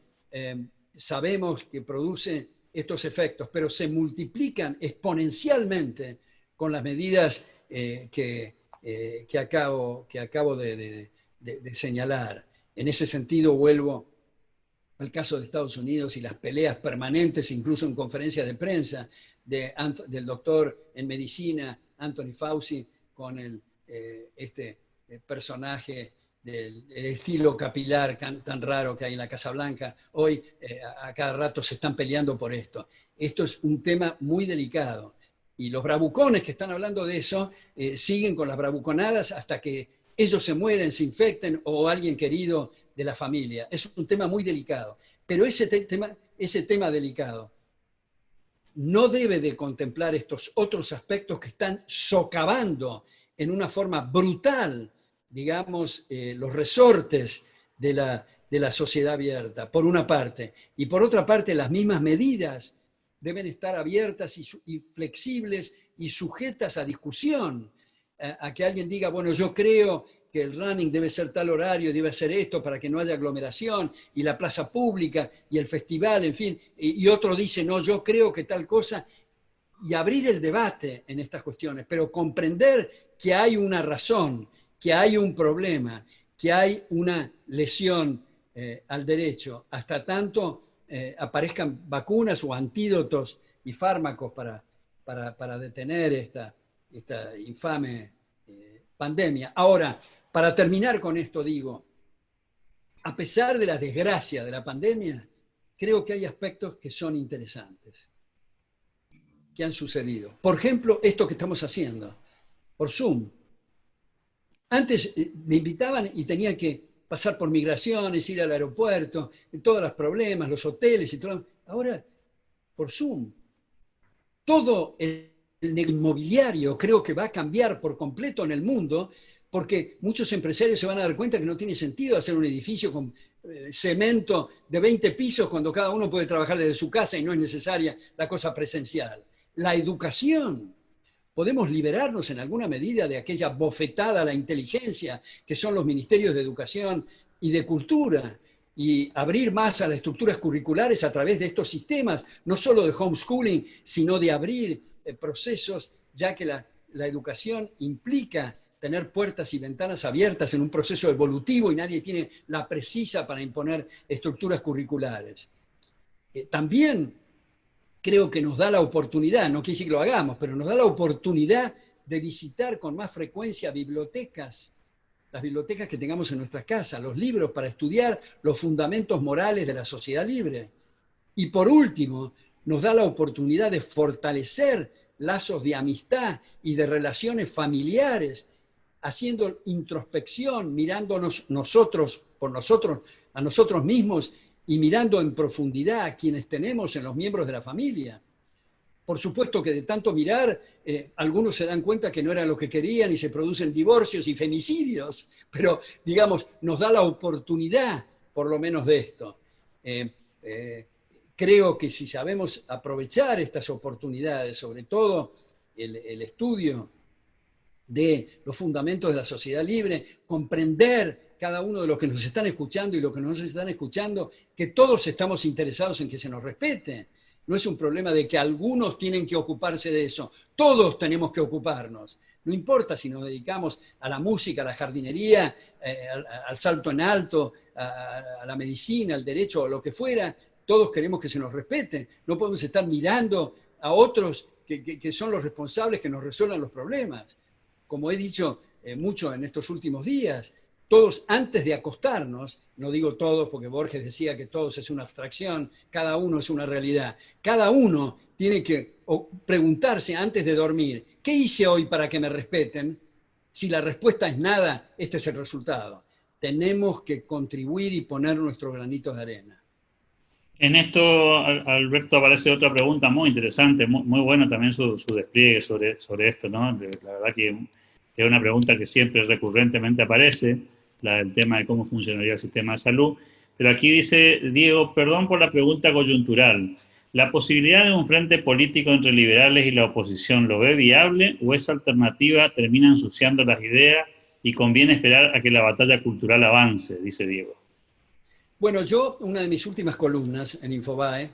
sabemos que produce estos efectos, pero se multiplican exponencialmente con las medidas que acabo de señalar. En ese sentido vuelvo al caso de Estados Unidos y las peleas permanentes, incluso en conferencias de prensa, del doctor en medicina Anthony Fauci con este personaje del estilo capilar tan raro que hay en la Casa Blanca. Hoy a cada rato se están peleando por esto. Esto es un tema muy delicado. Y los bravucones que están hablando de eso siguen con las bravuconadas hasta que ellos se mueren, se infecten o alguien querido de la familia. Es un tema muy delicado. Pero ese tema delicado no debe de contemplar estos otros aspectos que están socavando en una forma brutal, digamos, los resortes de la sociedad abierta, por una parte. Y por otra parte, las mismas medidas deben estar abiertas y flexibles y sujetas a discusión, a que alguien diga, bueno, yo creo que el running debe ser tal horario, debe ser esto para que no haya aglomeración, y la plaza pública, y el festival, en fin, y otro dice, no, yo creo que tal cosa, y abrir el debate en estas cuestiones, pero comprender que hay una razón, que hay un problema, que hay una lesión al derecho, hasta tanto aparezcan vacunas o antídotos y fármacos para detener esta infame pandemia. Ahora, para terminar con esto, digo, a pesar de la desgracia de la pandemia, creo que hay aspectos que son interesantes, que han sucedido. Por ejemplo, esto que estamos haciendo, por Zoom. Antes me invitaban y tenía que pasar por migraciones, ir al aeropuerto, todos los problemas, los hoteles y todo. Ahora, por Zoom. Todo el inmobiliario creo que va a cambiar por completo en el mundo, porque muchos empresarios se van a dar cuenta que no tiene sentido hacer un edificio con cemento de 20 pisos cuando cada uno puede trabajar desde su casa y no es necesaria la cosa presencial. La educación. Podemos liberarnos en alguna medida de aquella bofetada a la inteligencia que son los ministerios de educación y de cultura y abrir más a las estructuras curriculares a través de estos sistemas, no solo de homeschooling, sino de abrir procesos, ya que la educación implica tener puertas y ventanas abiertas en un proceso evolutivo y nadie tiene la precisa para imponer estructuras curriculares. También creo que nos da la oportunidad, no quiere decir que lo hagamos, pero nos da la oportunidad de visitar con más frecuencia bibliotecas, las bibliotecas que tengamos en nuestras casas, los libros para estudiar los fundamentos morales de la sociedad libre. Y por último, nos da la oportunidad de fortalecer lazos de amistad y de relaciones familiares, haciendo introspección, mirándonos a nosotros mismos y mirando en profundidad a quienes tenemos en los miembros de la familia. Por supuesto que de tanto mirar, algunos se dan cuenta que no era lo que querían y se producen divorcios y femicidios, pero digamos, nos da la oportunidad por lo menos de esto. Creo que si sabemos aprovechar estas oportunidades, sobre todo el estudio de los fundamentos de la sociedad libre, comprender cada uno de los que nos están escuchando y los que no nos están escuchando, que todos estamos interesados en que se nos respete. No es un problema de que algunos tienen que ocuparse de eso, todos tenemos que ocuparnos. No importa si nos dedicamos a la música, a la jardinería, al salto en alto, a la medicina, al derecho, o lo que fuera, todos queremos que se nos respete. No podemos estar mirando a otros que son los responsables que nos resuelvan los problemas. Como he dicho mucho en estos últimos días, todos antes de acostarnos, no digo todos porque Borges decía que todos es una abstracción, cada uno es una realidad. Cada uno tiene que preguntarse antes de dormir, ¿qué hice hoy para que me respeten? Si la respuesta es nada, este es el resultado. Tenemos que contribuir y poner nuestros granitos de arena. En esto, Alberto, aparece otra pregunta muy interesante, muy bueno también su despliegue sobre esto, ¿no? La verdad que es una pregunta que siempre recurrentemente aparece, la del tema de cómo funcionaría el sistema de salud. Pero aquí dice, Diego, perdón por la pregunta coyuntural, ¿la posibilidad de un frente político entre liberales y la oposición lo ve viable o esa alternativa termina ensuciando las ideas y conviene esperar a que la batalla cultural avance? Dice Diego. Bueno, una de mis últimas columnas en Infobae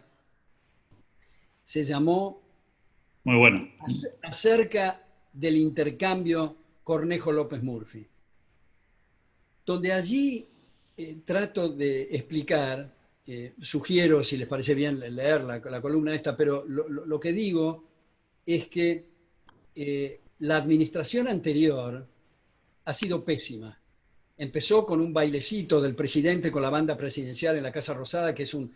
se llamó Muy bueno. Acerca del intercambio Cornejo López Murphy, donde allí trato de explicar, sugiero si les parece bien leer la columna esta, pero lo que digo es que la administración anterior ha sido pésima empezó con un bailecito del presidente con la banda presidencial en la Casa Rosada, que es un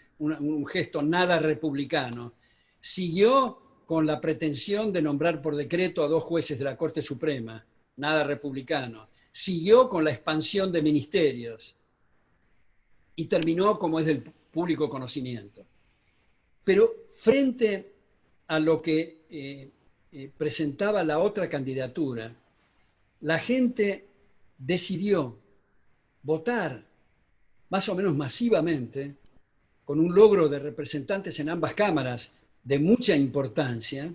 gesto nada republicano. Siguió con la pretensión de nombrar por decreto a 2 jueces de la Corte Suprema, nada republicano. Siguió con la expansión de ministerios y terminó como es del público conocimiento. Pero frente a lo que presentaba la otra candidatura, la gente decidió votar más o menos masivamente, con un logro de representantes en ambas cámaras de mucha importancia,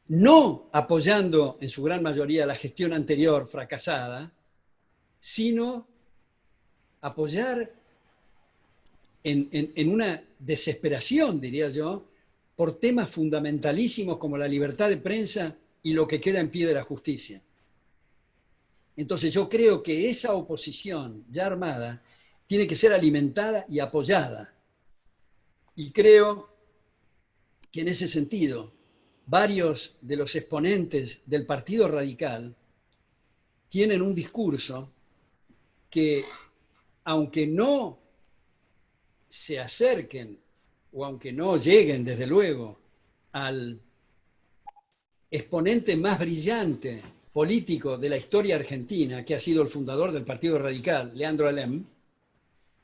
no apoyando en su gran mayoría la gestión anterior fracasada, sino apoyar en una desesperación, diría yo, por temas fundamentalísimos como la libertad de prensa y lo que queda en pie de la justicia. Entonces yo creo que esa oposición ya armada tiene que ser alimentada y apoyada. Y creo que en ese sentido varios de los exponentes del Partido Radical tienen un discurso que, aunque no se acerquen o aunque no lleguen desde luego al exponente más brillante político de la historia argentina, que ha sido el fundador del Partido Radical, Leandro Alem,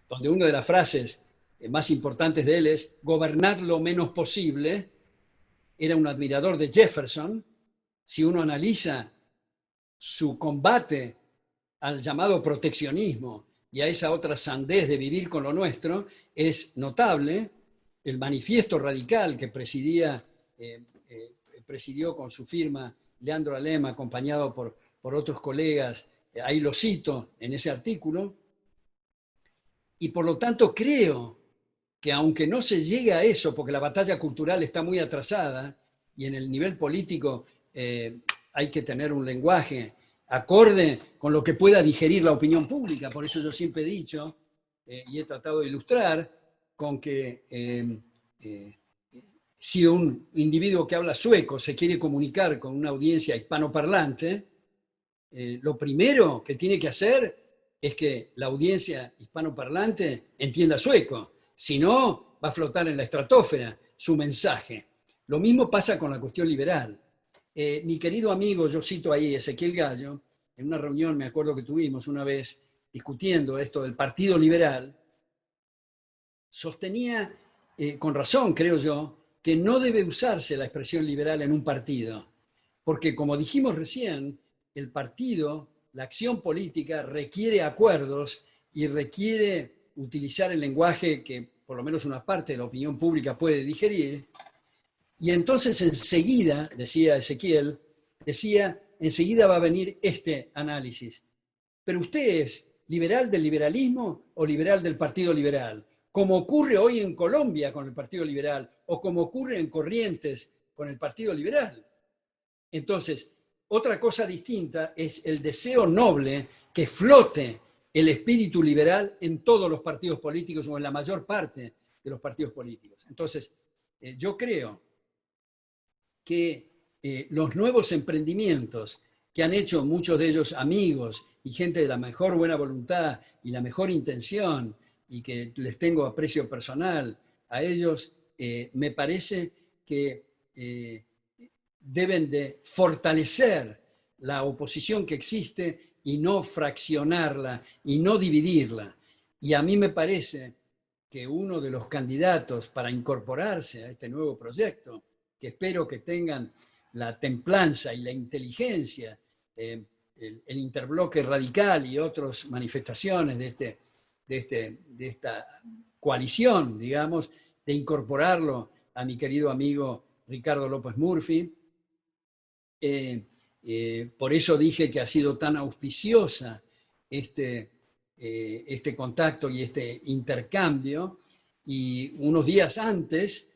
donde una de las frases más importantes de él es gobernar lo menos posible, era un admirador de Jefferson. Si uno analiza su combate al llamado proteccionismo y a esa otra sandez de vivir con lo nuestro, es notable. El manifiesto radical que presidió con su firma Leandro Alem, acompañado por otros colegas, ahí lo cito en ese artículo, y por lo tanto creo que aunque no se llegue a eso, porque la batalla cultural está muy atrasada, y en el nivel político hay que tener un lenguaje acorde con lo que pueda digerir la opinión pública. Por eso yo siempre he dicho, y he tratado de ilustrar, con que si un individuo que habla sueco se quiere comunicar con una audiencia hispanoparlante, lo primero que tiene que hacer es que la audiencia hispanoparlante entienda sueco. Si no, va a flotar en la estratosfera su mensaje. Lo mismo pasa con la cuestión liberal. Mi querido amigo, yo cito ahí Ezequiel Gallo, en una reunión me acuerdo que tuvimos una vez discutiendo esto del Partido Liberal, sostenía con razón, creo yo, que no debe usarse la expresión liberal en un partido, porque como dijimos recién, el partido, la acción política requiere acuerdos y requiere utilizar el lenguaje que por lo menos una parte de la opinión pública puede digerir. Y entonces enseguida, decía Ezequiel, enseguida va a venir este análisis. Pero usted es liberal del liberalismo o liberal del Partido Liberal, como ocurre hoy en Colombia con el Partido Liberal o como ocurre en Corrientes con el Partido Liberal. Entonces, otra cosa distinta es el deseo noble que flote el espíritu liberal en todos los partidos políticos o en la mayor parte de los partidos políticos. Entonces, yo creo que los nuevos emprendimientos que han hecho muchos de ellos amigos y gente de la mejor buena voluntad y la mejor intención, y que les tengo aprecio personal a ellos, me parece que deben de fortalecer la oposición que existe y no fraccionarla y no dividirla. Y a mí me parece que uno de los candidatos para incorporarse a este nuevo proyecto, que espero que tengan la templanza y la inteligencia, el interbloque radical y otras manifestaciones de esta coalición, digamos, de incorporarlo a mi querido amigo Ricardo López Murphy. Por eso dije que ha sido tan auspiciosa este contacto y este intercambio. Y unos días antes,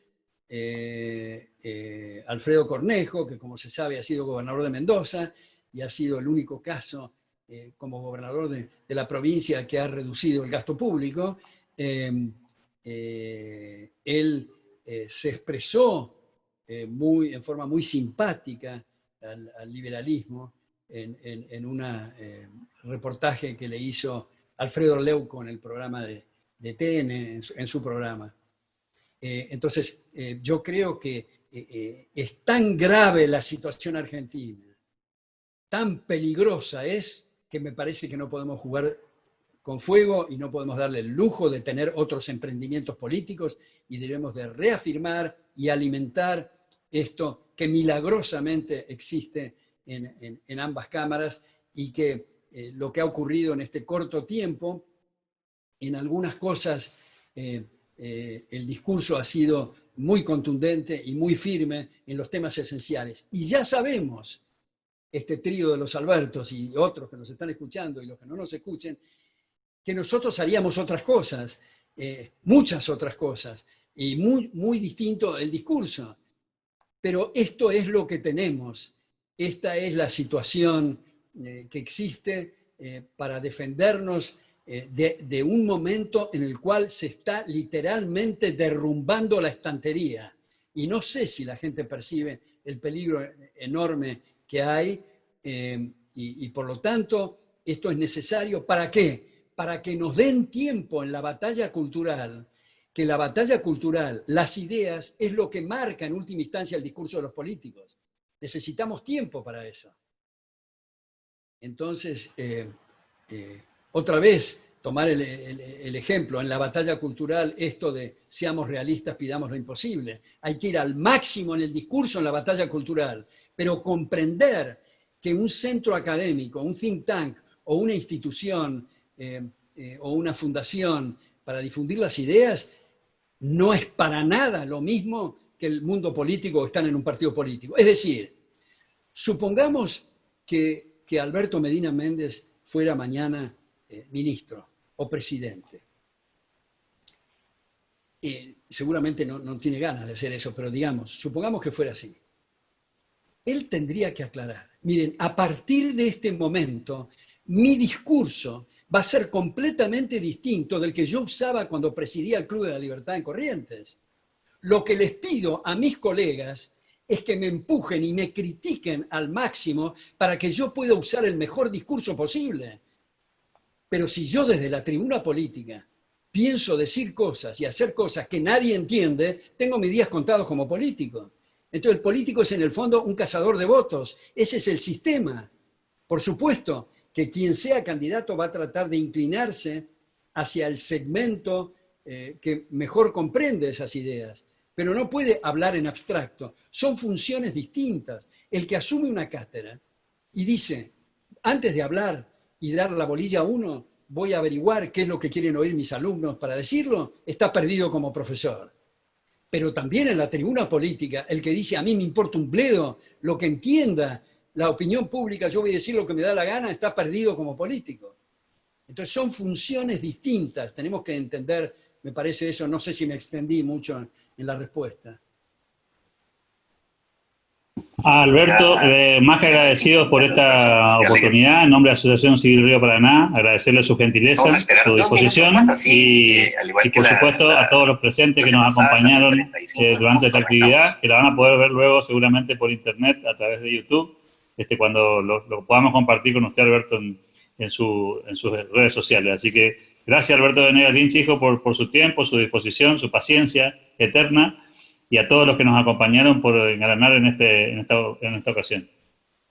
Alfredo Cornejo, que como se sabe ha sido gobernador de Mendoza y ha sido el único caso como gobernador de la provincia que ha reducido el gasto público, él se expresó en forma muy simpática al liberalismo en un reportaje que le hizo Alfredo Leuco en el programa de TN, en su programa. Entonces, yo creo que es tan grave la situación argentina, tan peligrosa es, que me parece que no podemos jugar con fuego y no podemos darle el lujo de tener otros emprendimientos políticos, y debemos de reafirmar y alimentar esto que milagrosamente existe en ambas cámaras, y que lo que ha ocurrido en este corto tiempo, en algunas cosas el discurso ha sido muy contundente y muy firme en los temas esenciales. Y ya sabemos, este trío de los Albertos y otros que nos están escuchando y los que no nos escuchen, que nosotros haríamos otras cosas, muchas otras cosas, y muy distinto el discurso. Pero esto es lo que tenemos, esta es la situación que existe para defendernos de un momento en el cual se está literalmente derrumbando la estantería. Y no sé si la gente percibe el peligro enorme que hay, y por lo tanto esto es necesario. ¿Para qué? Para que nos den tiempo en la batalla cultural, que la batalla cultural, las ideas, es lo que marca en última instancia el discurso de los políticos. Necesitamos tiempo para eso. Entonces, otra vez, tomar el ejemplo, en la batalla cultural, esto de seamos realistas, pidamos lo imposible. Hay que ir al máximo en el discurso en la batalla cultural, pero comprender que un centro académico, un think tank o una institución o una fundación para difundir las ideas no es para nada lo mismo que el mundo político o están en un partido político. Es decir, supongamos que Alberto Medina Méndez fuera mañana ministro o presidente. Seguramente no tiene ganas de hacer eso, pero digamos, supongamos que fuera así. Él tendría que aclarar, miren, a partir de este momento, mi discurso va a ser completamente distinto del que yo usaba cuando presidía el Club de la Libertad en Corrientes. Lo que les pido a mis colegas es que me empujen y me critiquen al máximo para que yo pueda usar el mejor discurso posible. Pero si yo desde la tribuna política pienso decir cosas y hacer cosas que nadie entiende, tengo mis días contados como político. Entonces el político es en el fondo un cazador de votos. Ese es el sistema. Por supuesto que quien sea candidato va a tratar de inclinarse hacia el segmento que mejor comprende esas ideas, pero no puede hablar en abstracto. Son funciones distintas. El que asume una cátedra y dice, antes de hablar y dar la bolilla a uno, voy a averiguar qué es lo que quieren oír mis alumnos para decirlo, está perdido como profesor. Pero también en la tribuna política, el que dice, a mí me importa un bledo, lo que entienda la opinión pública, yo voy a decir lo que me da la gana, está perdido como político. Entonces son funciones distintas, tenemos que entender, me parece eso, no sé si me extendí mucho en la respuesta. Alberto, más que agradecidos por esta oportunidad, en nombre de la Asociación Civil Río Paraná, agradecerle su gentileza, su disposición y por supuesto a todos los presentes que nos acompañaron durante esta actividad, que la van a poder ver luego seguramente por internet a través de YouTube, cuando lo podamos compartir con usted, Alberto, en sus redes sociales. Así que gracias, Alberto Venegas Lynch, hijo, por su tiempo, su disposición, su paciencia eterna, y a todos los que nos acompañaron por engalanar en esta ocasión.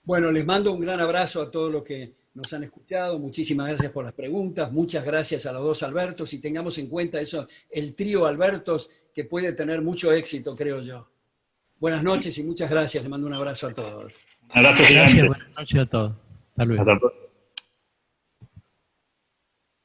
Bueno, les mando un gran abrazo a todos los que nos han escuchado. Muchísimas gracias por las preguntas. Muchas gracias a los dos Albertos, y tengamos en cuenta eso, el trío Albertos, que puede tener mucho éxito, creo yo. Buenas noches y muchas gracias. Les mando un abrazo a todos. Un abrazo gigante. Gracias, buenas noches a todos. Hasta luego. Hasta pronto.